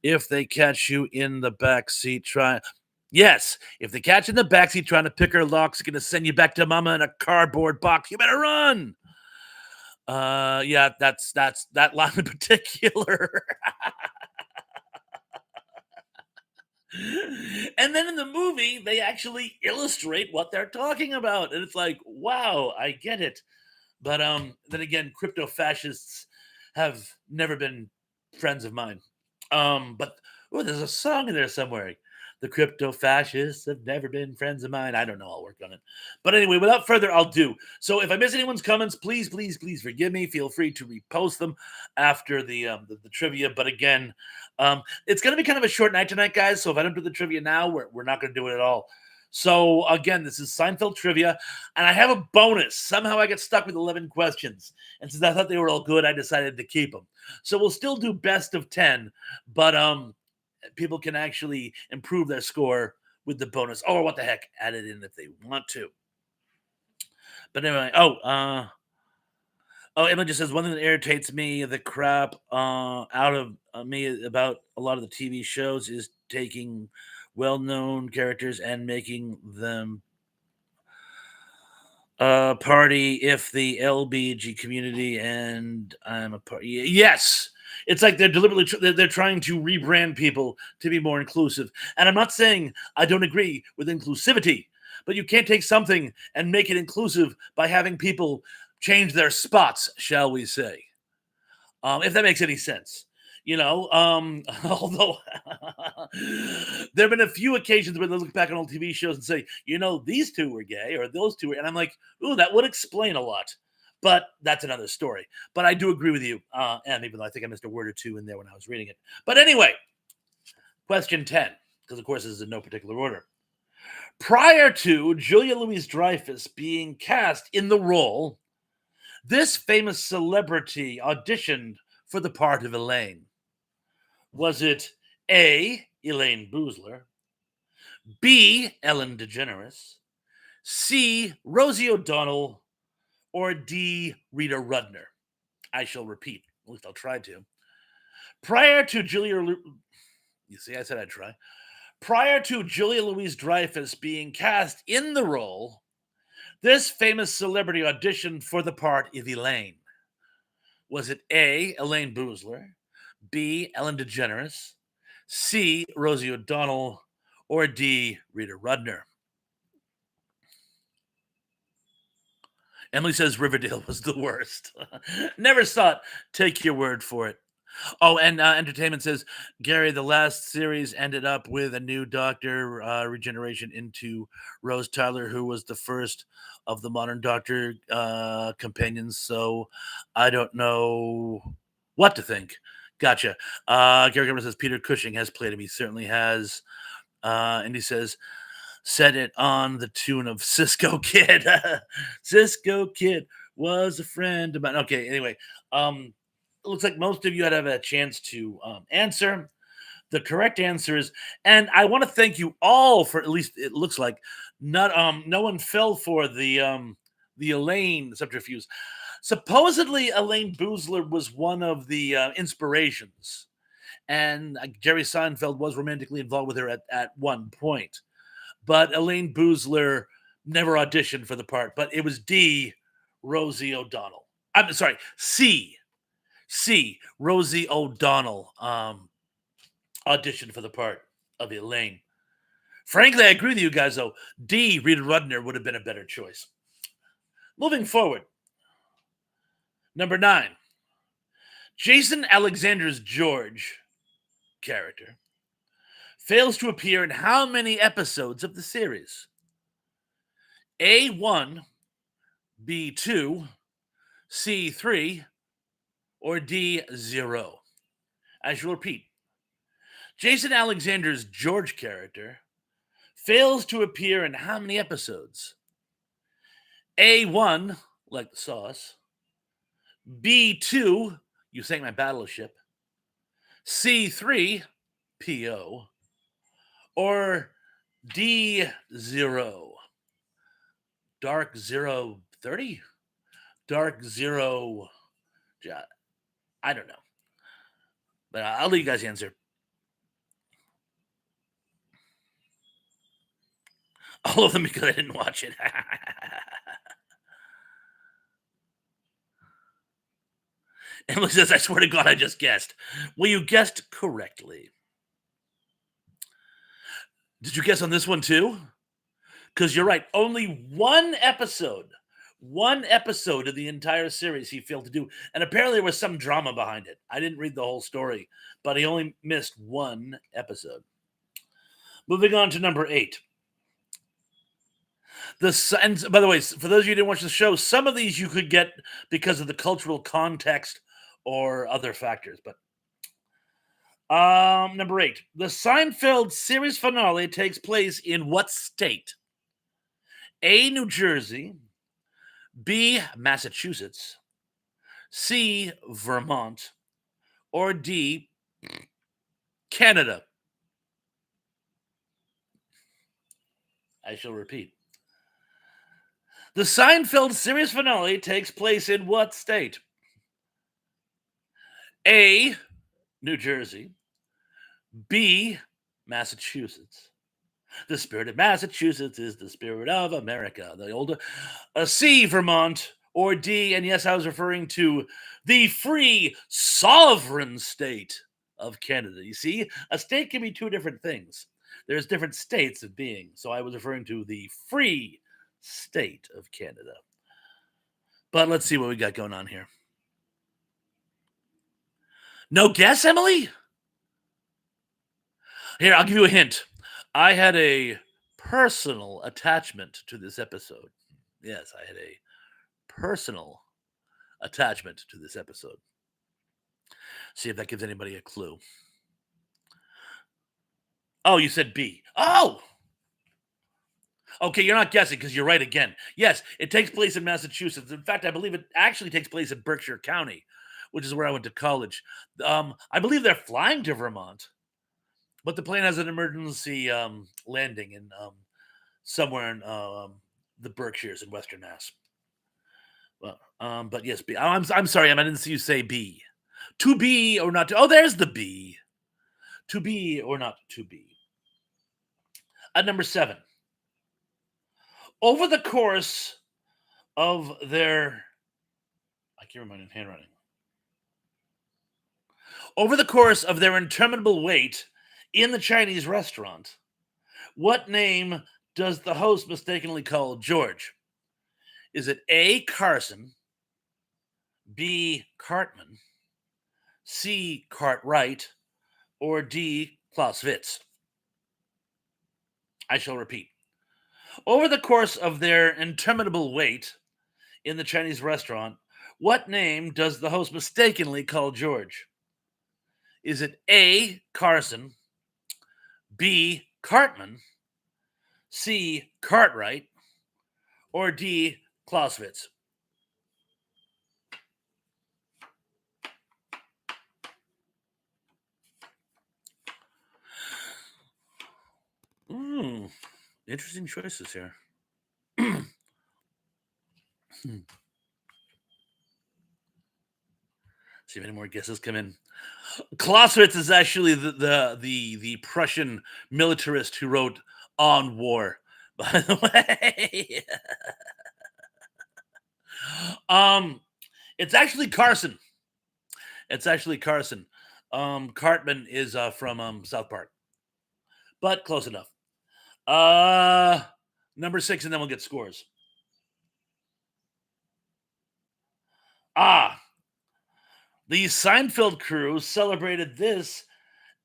if they catch you in the back seat if they catch you in the back seat trying to pick her locks, gonna send you back to mama in a cardboard box. You better run. Yeah, that's that line in particular. And then in the movie, they actually illustrate what they're talking about. And it's like, wow, I get it. But then again, crypto fascists have never been friends of mine. But there's a song in there somewhere. The crypto fascists have never been friends of mine. I don't know. I'll work on it. But anyway, without further ado. So if I miss anyone's comments, please, please, please forgive me. Feel free to repost them after the trivia. But again, it's going to be kind of a short night tonight, guys. So if I don't do the trivia now, we're not going to do it at all. So again, this is Seinfeld trivia, and I have a bonus. Somehow I got stuck with 11 questions, and since I thought they were all good, I decided to keep them. So we'll still do best of 10, but people can actually improve their score with the bonus, or what the heck, add it in if they want to. But anyway, Emma just says one thing that irritates me, the crap out of me about a lot of the TV shows is taking well-known characters and making them party if the LBG community and I'm a part. Yes, it's like they're deliberately they're trying to rebrand people to be more inclusive. And I'm not saying I don't agree with inclusivity, but you can't take something and make it inclusive by having people change their spots, shall we say? If that makes any sense. Although there have been a few occasions where they look back on old TV shows and say, these two were gay or those two were, and I'm like, ooh, that would explain a lot. But that's another story. But I do agree with you, and even though I think I missed a word or two in there when I was reading it. But anyway, question 10, because of course this is in no particular order. Prior to Julia Louis-Dreyfus being cast in the role, this famous celebrity auditioned for the part of Elaine. Was it A, Elaine Boozler, B, Ellen DeGeneres, C, Rosie O'Donnell, or D, Rita Rudner? I shall repeat, at least I'll try to. Prior to Julia You see, I said I'd try. Prior to Julia Louis-Dreyfus being cast in the role, this famous celebrity auditioned for the part of Elaine. Was it A, Elaine Boozler, B, Ellen DeGeneres, C, Rosie O'Donnell, or D, Rita Rudner? Emily says Riverdale was the worst. Never saw it. Take your word for it. Oh, and Entertainment says, Gary, the last series ended up with a new Doctor regeneration into Rose Tyler, who was the first of the modern Doctor companions. So I don't know what to think. Gotcha. Gary Gilbert says Peter Cushing has played him. He certainly has. And he says, said it on the tune of Cisco Kid. Cisco Kid was a friend of mine. Okay, anyway, it looks like most of you had a chance to answer. The correct answer is, and I want to thank you all for, at least it looks like, not no one fell for the Elaine subterfuge. Supposedly, Elaine Boozler was one of the inspirations, and Jerry Seinfeld was romantically involved with her at one point. But Elaine Boozler never auditioned for the part. But it was D, Rosie O'Donnell. I'm sorry, C, Rosie O'Donnell auditioned for the part of Elaine. Frankly, I agree with you guys, though. D, Rita Rudner would have been a better choice. Moving forward. Number 9. Jason Alexander's George character fails to appear in how many episodes of the series? A1, B2, C3, or D0? I shall repeat. Jason Alexander's George character fails to appear in how many episodes? A1, like the sauce. B2, you sank my battleship. C3, PO. Or D0, Dark 030? Dark 0, I don't know. But I'll let you guys answer. All of them because I didn't watch it. Emily says, I swear to God, I just guessed. Well, you guessed correctly. Did you guess on this one too? Because you're right. Only one episode of the entire series he failed to do. And apparently there was some drama behind it. I didn't read the whole story, but he only missed one episode. Moving on to number 8. And by the way, for those of you who didn't watch the show, some of these you could get because of the cultural context or other factors. But number 8. The Seinfeld series finale takes place in what state? A, New Jersey, B, Massachusetts, C, Vermont, or D, Canada? I shall repeat. The Seinfeld series finale takes place in what state? A, New Jersey, B, Massachusetts. The spirit of Massachusetts is the spirit of America. The older C, Vermont, or D, and yes, I was referring to the free sovereign state of Canada. You see, a state can be two different things. There's different states of being. So I was referring to the free state of Canada. But let's see what we got going on here. No guess, Emily? Here, I'll give you a hint. I had a personal attachment to this episode. Yes, I had a personal attachment to this episode. See if that gives anybody a clue. Oh, you said B. Oh! Okay, you're not guessing because you're right again. Yes, it takes place in Massachusetts. In fact, I believe it actually takes place in Berkshire County, which is where I went to college. I believe they're flying to Vermont, but the plane has an emergency landing in somewhere in the Berkshires in Western Mass. Well, but yes, B. I'm sorry, Em, I didn't see you say B. To be or not to. Oh, there's the B. To be or not to be. At number 7, over the course of their, I can't remember my handwriting. Over the course of their interminable wait in the Chinese restaurant, what name does the host mistakenly call George? Is it A. Carson, B. Cartman, C. Cartwright, or D. Clausewitz? I shall repeat. Over the course of their interminable wait in the Chinese restaurant, what name does the host mistakenly call George? Is it A. Carson, B. Cartman, C. Cartwright, or D. Clausewitz? Interesting choices here. See if any more guesses come in. Clausewitz is actually the Prussian militarist who wrote On War. By the way, it's actually Carson. It's actually Carson. Cartman is from South Park, but close enough. Number 6, and then we'll get scores. The Seinfeld crew celebrated this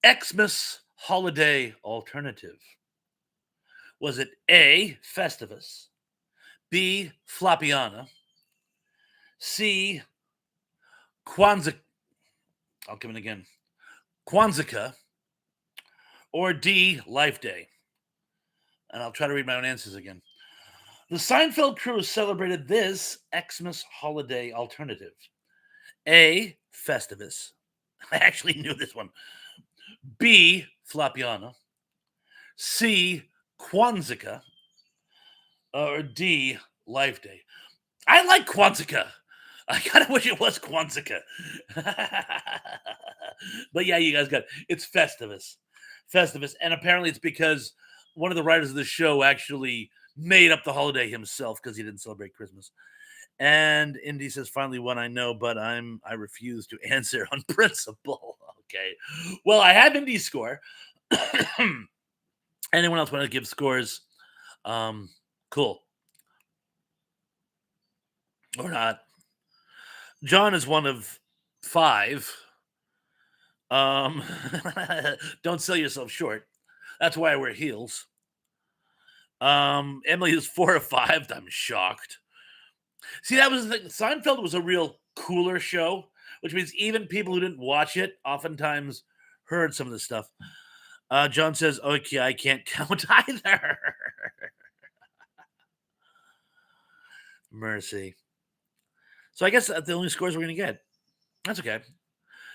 Xmas holiday alternative. Was it A. Festivus, B. Floppiana, C. Kwanzaa? I'll come in again. Kwanzaa, or D. Life Day? And I'll try to read my own answers again. The Seinfeld crew celebrated this Xmas holiday alternative. A. Festivus. I actually knew this one. B. Floppiana. C. Kwanzaa. Or D. Life Day. I like Kwanzaa. I kind of wish it was Kwanzaa. But yeah, you guys got it. It's Festivus. Festivus. And apparently it's because one of the writers of the show actually made up the holiday himself because he didn't celebrate Christmas. And Indy says, finally one I know, but I refuse to answer on principle. Okay. Well, I have Indy's score. Anyone else want to give scores? Cool. Or not. John is one of 5. Don't sell yourself short. That's why I wear heels. Emily is 4 of 5. I'm shocked. See, that was the thing. Seinfeld was a real cooler show, which means even people who didn't watch it oftentimes heard some of the stuff. John says, okay, I can't count either. Mercy. So I guess that's the only scores we're going to get. That's okay.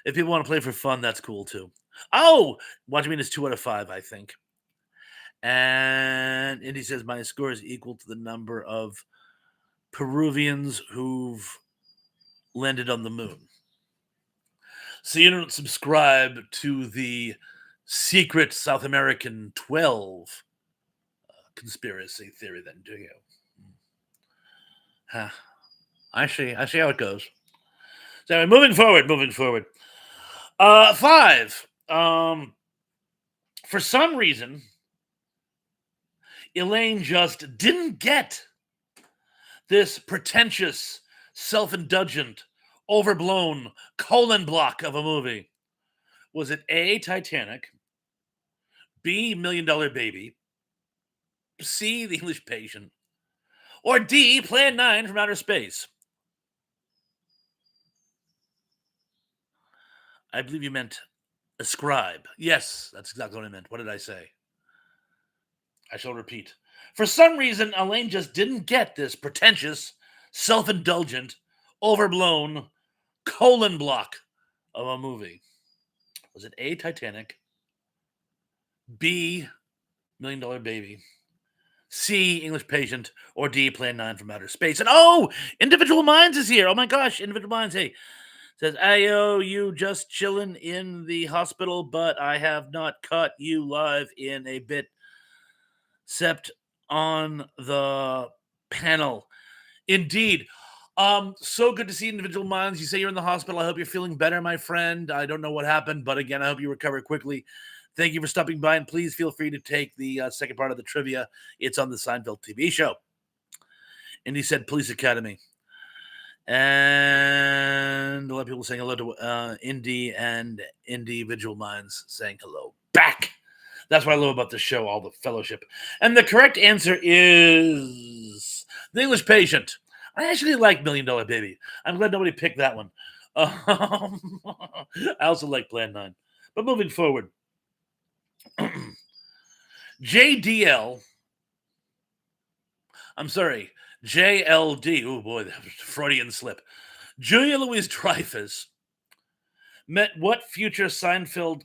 If people want to play for fun, that's cool too. Oh, Watchmen is 2 out of 5, I think. And Indy says my score is equal to the number of Peruvians who've landed on the moon. So you don't subscribe to the secret South American 12 conspiracy theory, then, do you? I see how it goes. So moving forward. 5. For some reason, Elaine just didn't get this pretentious, self-indulgent, overblown colon block of a movie. Was it A, Titanic, B, $1 Million Baby, C, The English Patient, or D, Plan 9 from Outer Space? I believe you meant ascribe. Yes, that's exactly what I meant. What did I say? I shall repeat. For some reason, Elaine just didn't get this pretentious, self-indulgent, overblown colon block of a movie. Was it A, Titanic, B, $1 Million Baby, C, English Patient, or D, Plan 9 from Outer Space? And Individual Minds is here. Oh my gosh, Individual Minds. Hey, Says, Ayo, you just chilling in the hospital, but I have not caught you live in a bit, except on the panel. Indeed. So good to see Individual Minds. You say you're in the hospital. I hope you're feeling better, my friend. I don't know what happened, but again, I hope you recover quickly. Thank you for stopping by, and please feel free to take the second part of the trivia. It's on the Seinfeld TV show. And he said Police Academy. And a lot of people saying hello to Indy and Individual Minds saying hello back. That's what I love about the show, all the fellowship. And the correct answer is The English Patient. I actually like $1 Million Baby. I'm glad nobody picked that one. I also like Plan 9. But moving forward, JDL. I'm sorry, JLD. Oh boy, that was a Freudian slip. Julia Louise Dreyfus met what future Seinfeld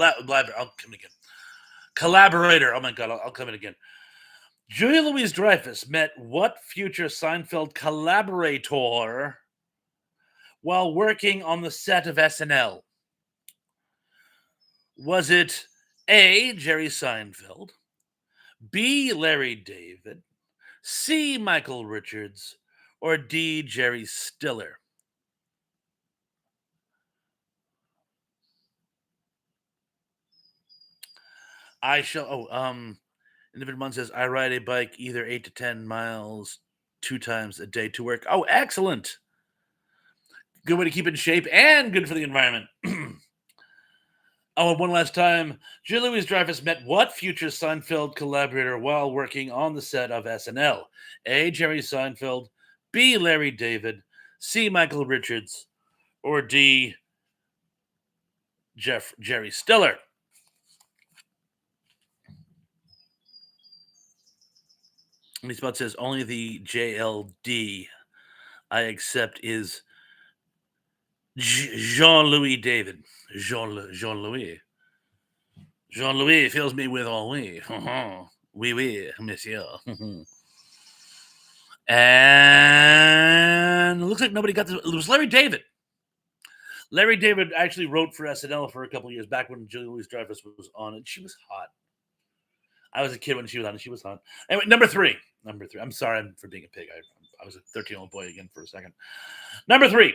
I'll come again. Collaborator. Oh my god, I'll come in again. Julia Louise Dreyfus met what future Seinfeld collaborator while working on the set of SNL? Was it A, Jerry Seinfeld, B, Larry David, C, Michael Richards, or D, Jerry Stiller? I shall. Individual One says I ride a bike either 8 to 10 miles 2 times a day to work. Oh, excellent! Good way to keep in shape and good for the environment. Oh, and one last time, Julia Louise Dreyfus met what future Seinfeld collaborator while working on the set of SNL? A, Jerry Seinfeld, B, Larry David, C, Michael Richards, or D, Jerry Stiller? And Spot says only the JLD I accept is Jean-Louis David. Jean-Louis. Jean-Louis fills me with ennui. Oui, oui, monsieur. And it looks like nobody got this. It was Larry David. Larry David actually wrote for SNL for a couple of years back when Julia Louise Dreyfus was on it. She was hot. I was a kid when she was on it. She was hot. Anyway, number three. I'm sorry for being a pig. I was a 13-year-old boy again for a second. Number three.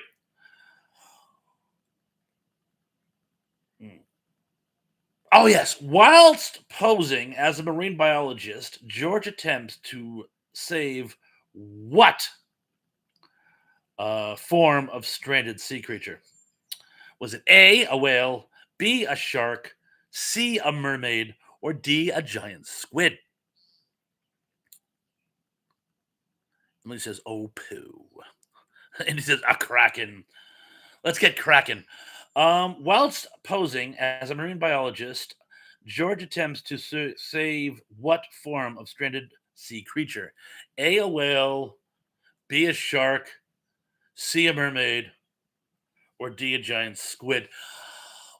Oh, yes. Whilst posing as a marine biologist, George attempts to save what form of stranded sea creature? Was it A, a whale, B, a shark, C, a mermaid, or D, a giant squid? And he says, oh, poo. And he says, a kraken. Let's get cracking. Whilst posing as a marine biologist, George attempts to save what form of stranded sea creature? A whale, B, a shark, C, a mermaid, or D, a giant squid?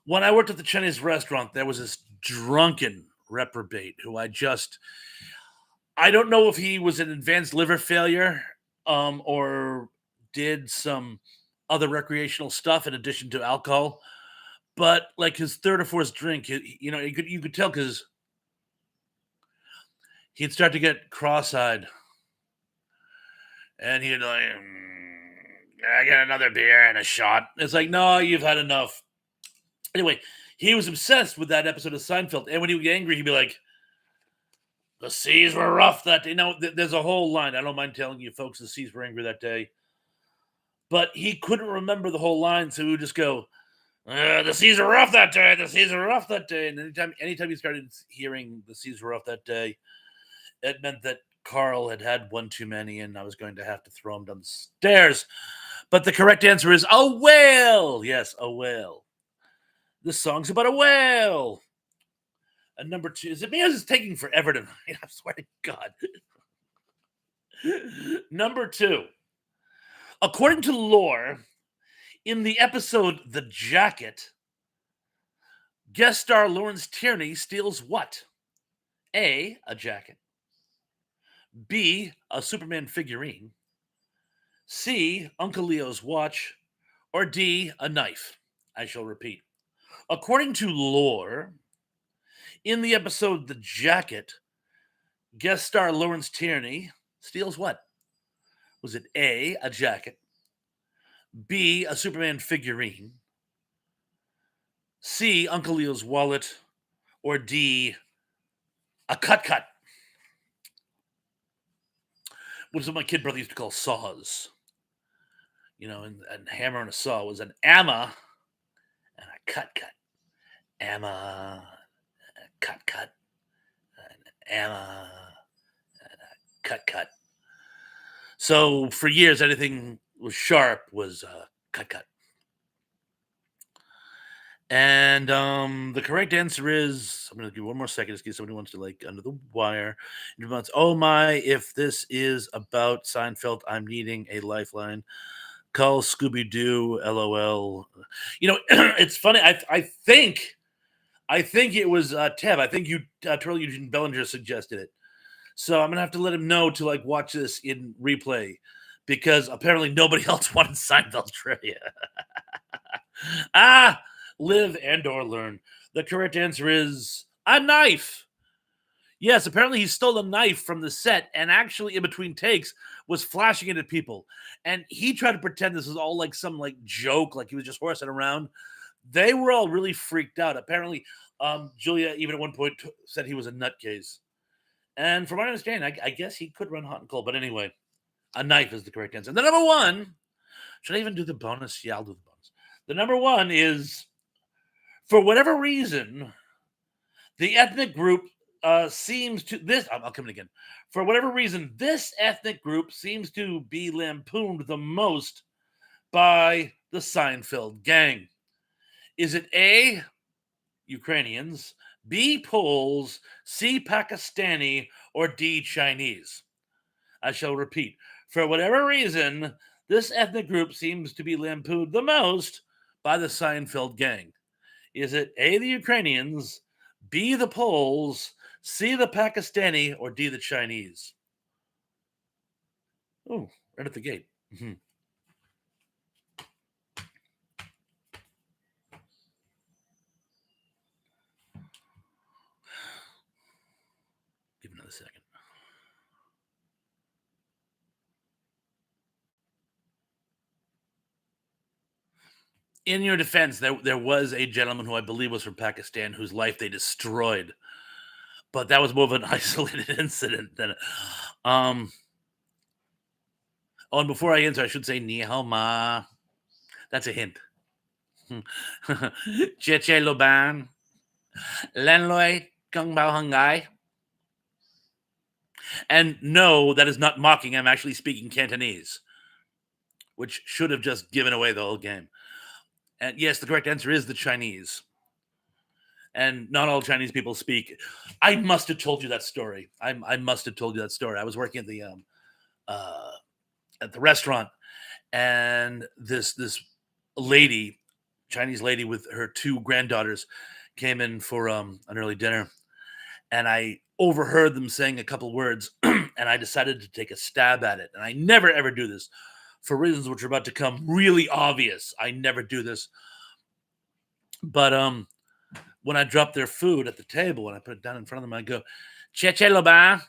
When I worked at the Chinese restaurant, there was this drunken reprobate who I don't know if he was an advanced liver failure or did some other recreational stuff in addition to alcohol. But like his third or fourth drink, you could tell because he'd start to get cross-eyed, and he'd like, I get another beer and a shot. It's like, no, you've had enough. Anyway, he was obsessed with that episode of Seinfeld, and when he would get angry, he'd be like, "The seas were rough that day." Now, there's a whole line. I don't mind telling you, folks, the seas were angry that day, but he couldn't remember the whole line, so he would just go, the seas are rough that day. The seas are rough that day. And anytime he started hearing the seas were rough that day, it meant that Carl had had one too many, and I was going to have to throw him down the stairs. But the correct answer is a whale. Yes, a whale. This song's about a whale. And number two, is it me or is it taking forever tonight? I swear to God. Number two, according to lore, in the episode The Jacket, guest star Lawrence Tierney steals what? A jacket. B, a Superman figurine. C. Uncle Leo's watch, or D. A knife? I shall repeat. According to lore, in the episode The Jacket, guest star Lawrence Tierney steals what? Was it A. A jacket, B. A Superman figurine, C. Uncle Leo's wallet, or D. A cut? What is what my kid brother used to call saws. And hammer and a saw was an amma and a cut. Amma, cut, amma, cut. So for years, anything was sharp was cut. And the correct answer is, I'm going to give one more second in case somebody wants to like under the wire. Oh my, if this is about Seinfeld, I'm needing a lifeline. Call Scooby Doo, LOL. It's funny. I think it was Tev. I think Turtle Eugene Bellinger suggested it. So I'm gonna have to let him know to like watch this in replay because apparently nobody else wanted Seinfeld trivia. Live and or learn. The correct answer is a knife. Yes, apparently he stole a knife from the set and actually in between takes was flashing it at people. And he tried to pretend this was all like some like joke, like he was just horsing around. They were all really freaked out. Apparently, Julia even at one point said he was a nutcase. And from what I understand, I guess he could run hot and cold. But anyway, a knife is the correct answer. And the number one, should I even do the bonus? Yeah, I'll do the bonus. The number one is, for whatever reason, the ethnic group seems to this. I'll come in again. For whatever reason, this ethnic group seems to be lampooned the most by the Seinfeld gang. Is it A, Ukrainians, B, Poles, C, Pakistani, or D, Chinese? I shall repeat. For whatever reason, this ethnic group seems to be lampooned the most by the Seinfeld gang. Is it A, the Ukrainians, B, the Poles, C, the Pakistani, or D, the Chinese? Oh, right at the gate. Mm-hmm. Give another second. In your defense, there was a gentleman who I believe was from Pakistan whose life they destroyed, but that was more of an isolated incident than. Oh, and before I answer, I should say ni hao ma. That's a hint. Cheche loban, len loi kung bao hangai. And no, that is not mocking. I'm actually speaking Cantonese, which should have just given away the whole game. And yes, the correct answer is the Chinese. And not all Chinese people speak. I must have told you that story. I must have told you that story. I was working at the restaurant, and this lady, Chinese lady with her two granddaughters, came in for an early dinner, and I overheard them saying a couple words, and I decided to take a stab at it. And I never ever do this for reasons which are about to come really obvious. I never do this, but when I dropped their food at the table and I put it down in front of them, I go, "Cheche loba,"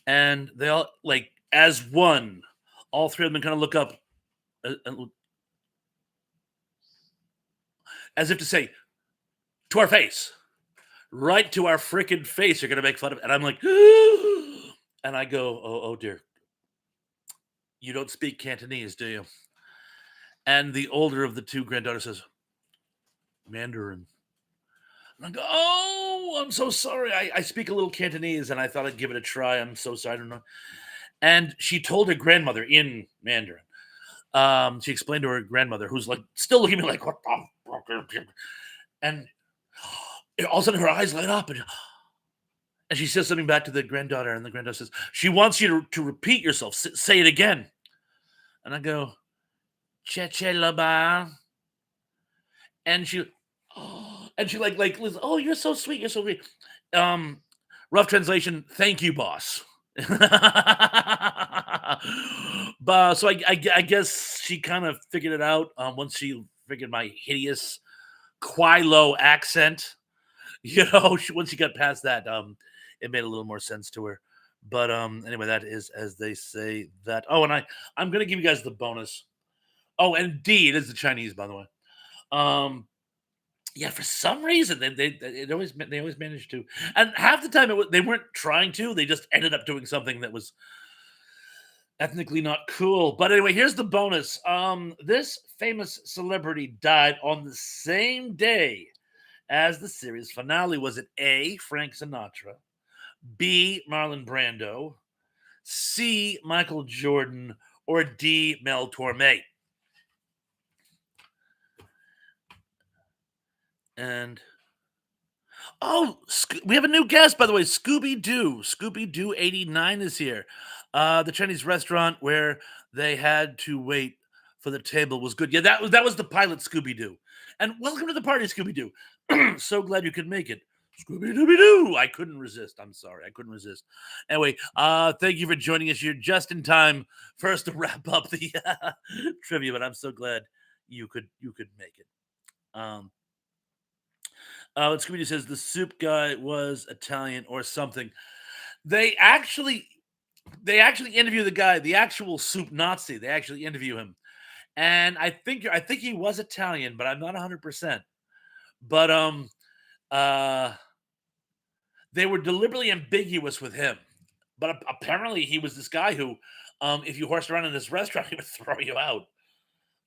and they all like as one. All three of them kind of look up, as if to say, "To our face, right to our freaking face. You're gonna make fun of," it. And I'm like, and I go, "Oh dear, you don't speak Cantonese, do you?" And the older of the two granddaughters says, "Mandarin." And I go, "Oh, I'm so sorry. I speak a little Cantonese, and I thought I'd give it a try. I'm so sorry. I don't know." And she told her grandmother in Mandarin. She explained to her grandmother, who's like still looking at me like, "What the fuck?" And all of a sudden her eyes light up, and she says something back to the granddaughter, and the granddaughter says, "She wants you to repeat yourself. Say it again." And I go, "Cheche laba," and she, and she like, listen, "Oh, you're so sweet. You're so sweet." Um, Rough translation: "Thank you, boss." But so I guess she kind of figured it out once she figured my hideous Quilo accent. Once she got past that, it made a little more sense to her. But anyway, that is as they say that. Oh, and I'm gonna give you guys the bonus. Oh, and D, it is the Chinese, by the way. Um, yeah, for some reason they always managed to, and half the time they weren't trying to. They just ended up doing something that was ethnically not cool. But anyway, here's the bonus. This famous celebrity died on the same day as the series finale. Was it A, Frank Sinatra, B, Marlon Brando, C, Michael Jordan, or D, Mel Torme? And we have a new guest, by the way. Scooby Doo 89 is here. The Chinese restaurant where they had to wait for the table was good. Yeah, that was the pilot Scooby Doo. And welcome to the party, Scooby Doo. So glad you could make it. Scooby Dooby Doo. I couldn't resist. I'm sorry. I couldn't resist. Anyway, thank you for joining us. You're just in time for us to wrap up the trivia, but I'm so glad you could make it. What Scooby Doo says the soup guy was Italian or something. They actually they actually interview the guy, the actual soup Nazi. They actually interview him, and I think he was Italian, but I'm not 100%. But uh, they were deliberately ambiguous with him. But apparently, he was this guy who, if you horsed around in this restaurant, he would throw you out.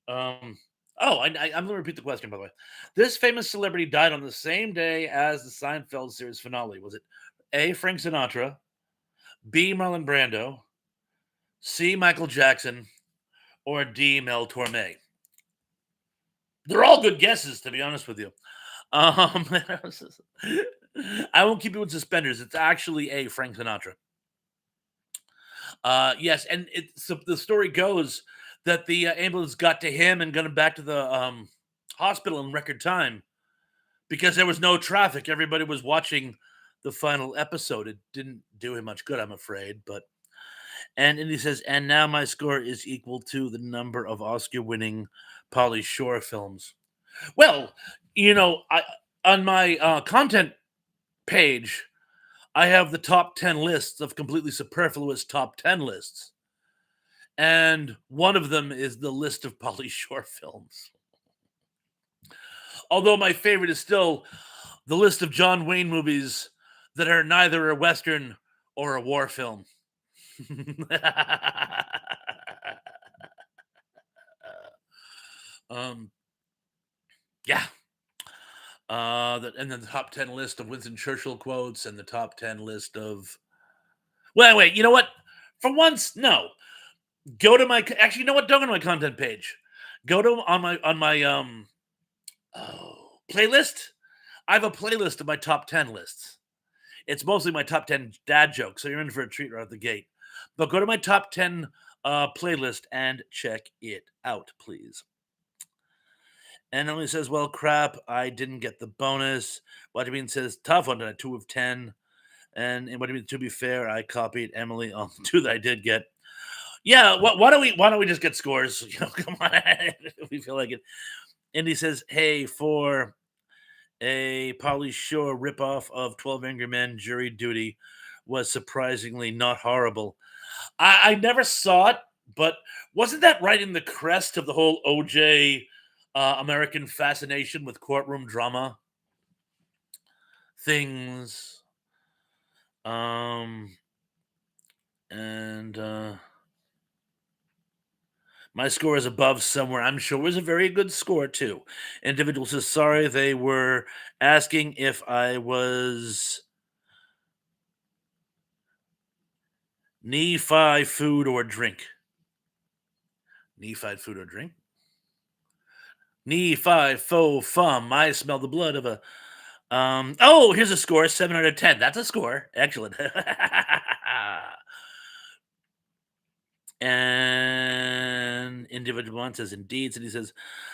Um, I'm going to repeat the question, by the way. This famous celebrity died on the same day as the Seinfeld series finale. Was it A, Frank Sinatra, B, Marlon Brando, C, Michael Jackson, or D, Mel Torme? They're all good guesses, to be honest with you. Um, I won't keep you in suspenders. It's actually A, Frank Sinatra. Yes, and so the story goes that the ambulance got to him and got him back to the hospital in record time because there was no traffic. Everybody was watching the final episode. It didn't do him much good, I'm afraid. And he says, and now my score is equal to the number of Oscar-winning Polly Shore films. Well, I on my content page, I have the top 10 lists of completely superfluous top 10 lists. And one of them is the list of Polly Shore films. Although my favorite is still the list of John Wayne movies that are neither a Western or a war film. um, yeah. And then the top 10 list of Winston Churchill quotes and the top 10 list of. Well, wait, you know what? For once, no. Go to my actually, you know what? Don't go to my content page. Go to on my playlist. I have a playlist of my top 10 lists. It's mostly my top 10 dad jokes, so you're in for a treat right out the gate. But go to my top 10 playlist and check it out, please. And Emily says, well, crap, I didn't get the bonus. What do you mean says, tough one, 2 of 10. And what do you mean, to be fair, I copied Emily on the 2 that I did get. Yeah, why don't we just get scores? Come on, if we feel like it. And he says, hey, for a Polly Shore ripoff of 12 Angry Men, Jury Duty was surprisingly not horrible. I never saw it, but wasn't that right in the crest of the whole OJ American fascination with courtroom drama things? And my score is above somewhere. I'm sure it was a very good score too. Individual says, sorry, they were asking if I was Nephi food or drink. Nephi food or drink? Nephi faux fum. I smell the blood of a. Here's a score 7 out of 10. That's a score. Excellent. And individual one says indeed, and he says,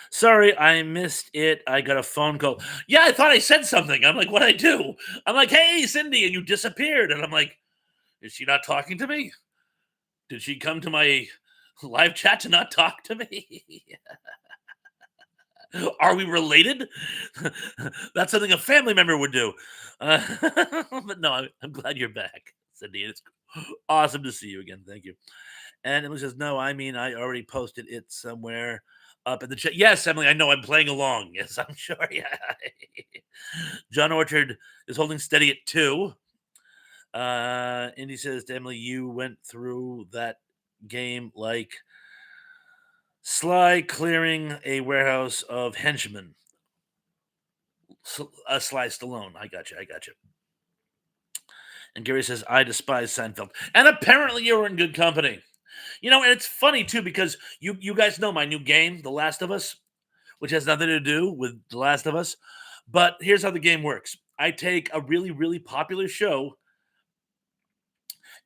sorry, I missed it. I got a phone call. Yeah, I thought I said something. I'm like, what'd I do? I'm like, hey, Cindy, and you disappeared. And I'm like, is she not talking to me? Did she come to my live chat to not talk to me? Are we related? That's something a family member would do. Uh, but no, I'm glad you're back, Cindy. It's awesome to see you again. Thank you. And Emily says, "No, I mean, I already posted it somewhere up in the chat." Yes, Emily, I know I'm playing along. Yes, I'm sure. Yeah. John Orchard is holding steady at 2. Indy says to Emily, "You went through that game like Sly clearing a warehouse of henchmen. Sly Stallone. I got you. I got you." And Gary says, "I despise Seinfeld." And apparently you're in good company. And it's funny too because you guys know my new game, The Last of Us, which has nothing to do with The Last of Us. But here's how the game works. I take a really, really popular show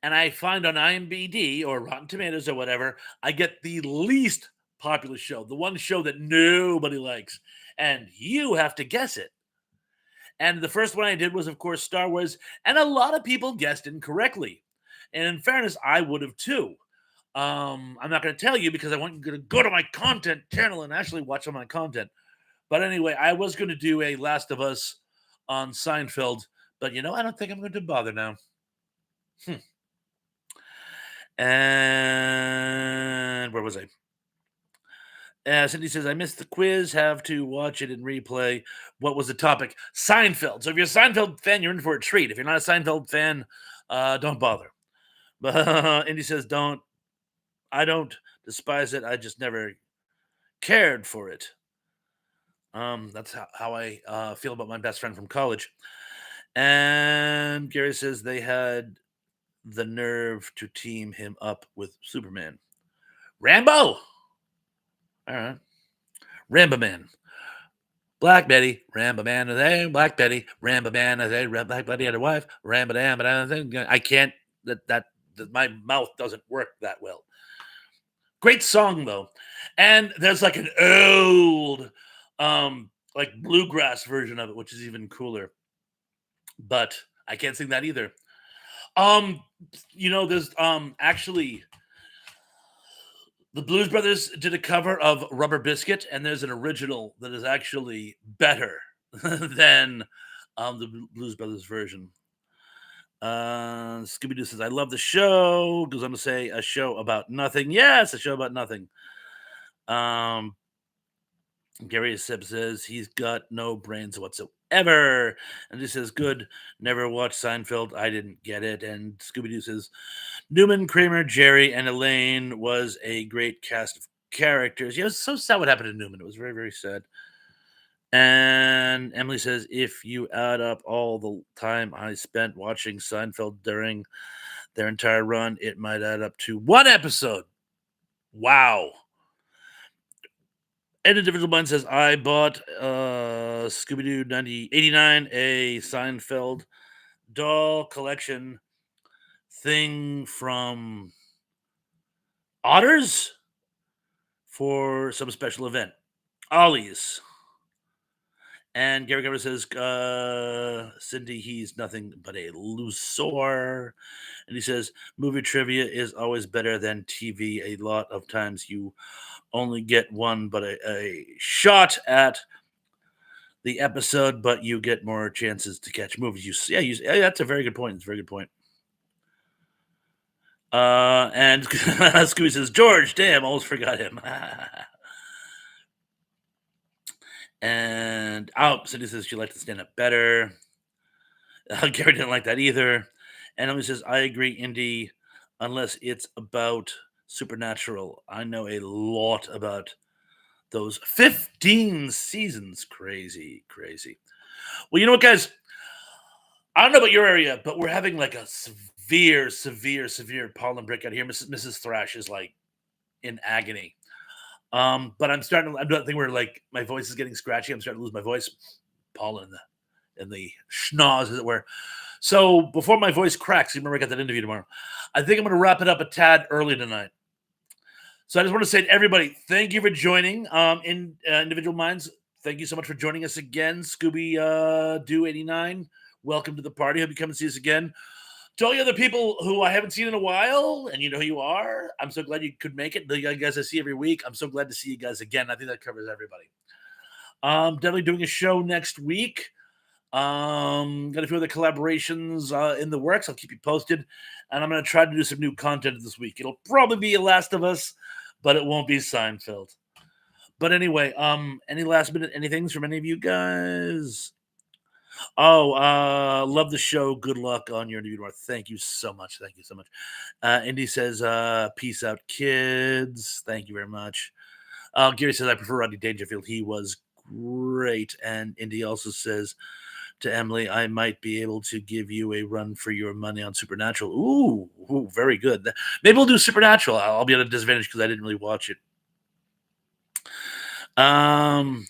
and I find on IMDb or Rotten Tomatoes or whatever, I get the least popular show, the one show that nobody likes, and you have to guess it. And the first one I did was, of course, Star Wars, and a lot of people guessed incorrectly. And in fairness, I would have too. I'm not going to tell you because I want you to go to my content channel and actually watch all my content. But anyway, I was going to do a Last of Us on Seinfeld, but I don't think I'm going to bother now. And where was I? Cindy says, "I missed the quiz. Have to watch it in replay. What was the topic? Seinfeld. So if you're a Seinfeld fan, you're in for a treat. If you're not a Seinfeld fan, don't bother." But Indy says, I don't despise it. I just never cared for it. That's how I feel about my best friend from college. And Gary says they had the nerve to team him up with Superman. Rambo! All right. Rambo Man. Black Betty, Rambo Man, they Black Betty, Rambo Man, they Black Betty and her wife, Rambo Man, I can't, that my mouth doesn't work that well. Great song though. And there's like an old like bluegrass version of it, which is even cooler. But I can't sing that either. There's actually the Blues Brothers did a cover of Rubber Biscuit, and there's an original that is actually better than the Blues Brothers version. Scooby Doo says, "I love the show." Goes on to say, "A show about nothing." Yes, a show about nothing. Gary Sip says he's got no brains whatsoever. And he says, "Good. Never watched Seinfeld. I didn't get it." And Scooby Doo says, "Newman, Kramer, Jerry, and Elaine was a great cast of characters." Yeah, it was so sad what happened to Newman. It was very, very sad. And Emily says, "If you add up all the time I spent watching Seinfeld during their entire run, it might add up to 1 episode." Wow. And Individual Mind says, "I bought Scooby-Doo 89, a Seinfeld doll collection thing from Otters for some special event. Ollie's." And Gary Governor says, "Cindy, he's nothing but a loser." And he says, "Movie trivia is always better than TV. A lot of times you only get one, but a shot at the episode, but you get more chances to catch movies." Yeah, that's a very good point. It's a very good point. And Scooby says, "George, damn, almost forgot him." And Cindy says she liked to stand up better. Gary didn't like that either. And Emily says, "I agree, Indy, unless it's about supernatural. I know a lot about those 15 seasons." Crazy, crazy. Well, you know what, guys? I don't know about your area, but we're having like a severe, severe, severe pollen breakout here. Mrs. Thrash is like in agony. But I'm think we're like, my voice is getting scratchy. I'm starting to lose my voice. Pollen in the schnoz, as it were. So before my voice cracks, remember I got that interview tomorrow. I think I'm going to wrap it up a tad early tonight. So I just want to say to everybody, thank you for joining in Individual Minds. Thank you so much for joining us again. Scooby Doo 89, welcome to the party. Hope you come and see us again. To all the other people who I haven't seen in a while, and you know who you are, I'm so glad you could make it. The guys I see every week, I'm so glad to see you guys again. I think that covers everybody. Definitely doing a show next week. Got a few other collaborations in the works. I'll keep you posted, and I'm going to try to do some new content this week. It'll probably be a Last of Us, but it won't be Seinfeld. But anyway, any last minute anythings from any of you guys? Oh, love the show. Good luck on your interview tomorrow. Thank you so much. Thank you so much. Indy says, peace out, kids. Thank you very much. Gary says, I prefer Rodney Dangerfield. He was great. And Indy also says to Emily, I might be able to give you a run for your money on Supernatural. Ooh, very good. Maybe we'll do Supernatural. I'll be at a disadvantage because I didn't really watch it. Scooby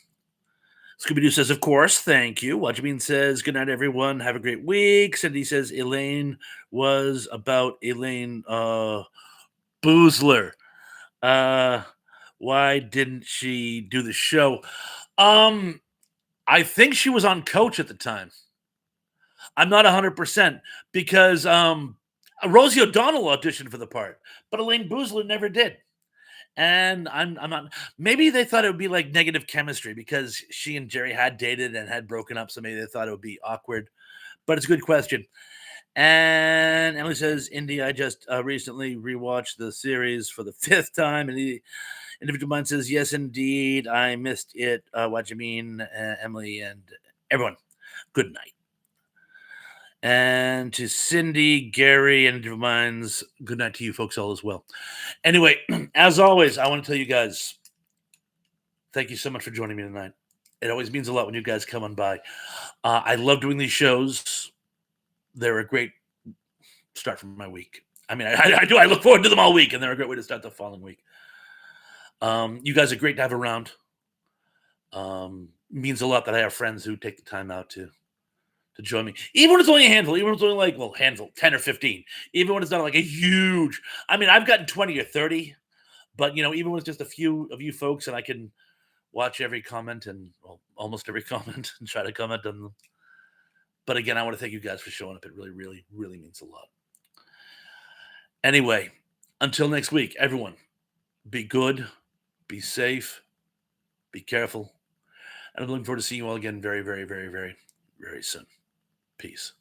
Doo says, of course, thank you. Watchbean says, good night, everyone. Have a great week. Cindy says, Elaine was about Elaine Boozler. Why didn't she do the show? I think she was on Coach at the time. I'm not 100% because Rosie O'Donnell auditioned for the part, but Elaine Boozler never did. And I'm not. Maybe they thought it would be like negative chemistry because she and Jerry had dated and had broken up, so maybe they thought it would be awkward. But it's a good question. And Emily says, Indy, I just recently rewatched the series for the fifth time. And the individual mind says, yes, indeed. I missed it. What you mean, Emily and everyone. Good night. And to Cindy, Gary, and Individual Minds, good night to you folks all as well. Anyway, as always, I want to tell you guys, thank you so much for joining me tonight. It always means a lot when you guys come on by. I love doing these shows. They're a great start for my week. I mean, I do. I look forward to them all week, and they're a great way to start the following week. You guys are great to have around. Means a lot that I have friends who take the time out to join me. Even when it's only a handful, even when it's only like, well, handful, 10 or 15. Even when it's not like a huge, I mean, I've gotten 20 or 30, but even when it's just a few of you folks and I can watch every comment and well, almost every comment and try to comment on them. But again, I want to thank you guys for showing up. It really, really, really means a lot. Anyway, until next week, everyone, be good, be safe, be careful. And I'm looking forward to seeing you all again very, very, very, very, very soon. Peace.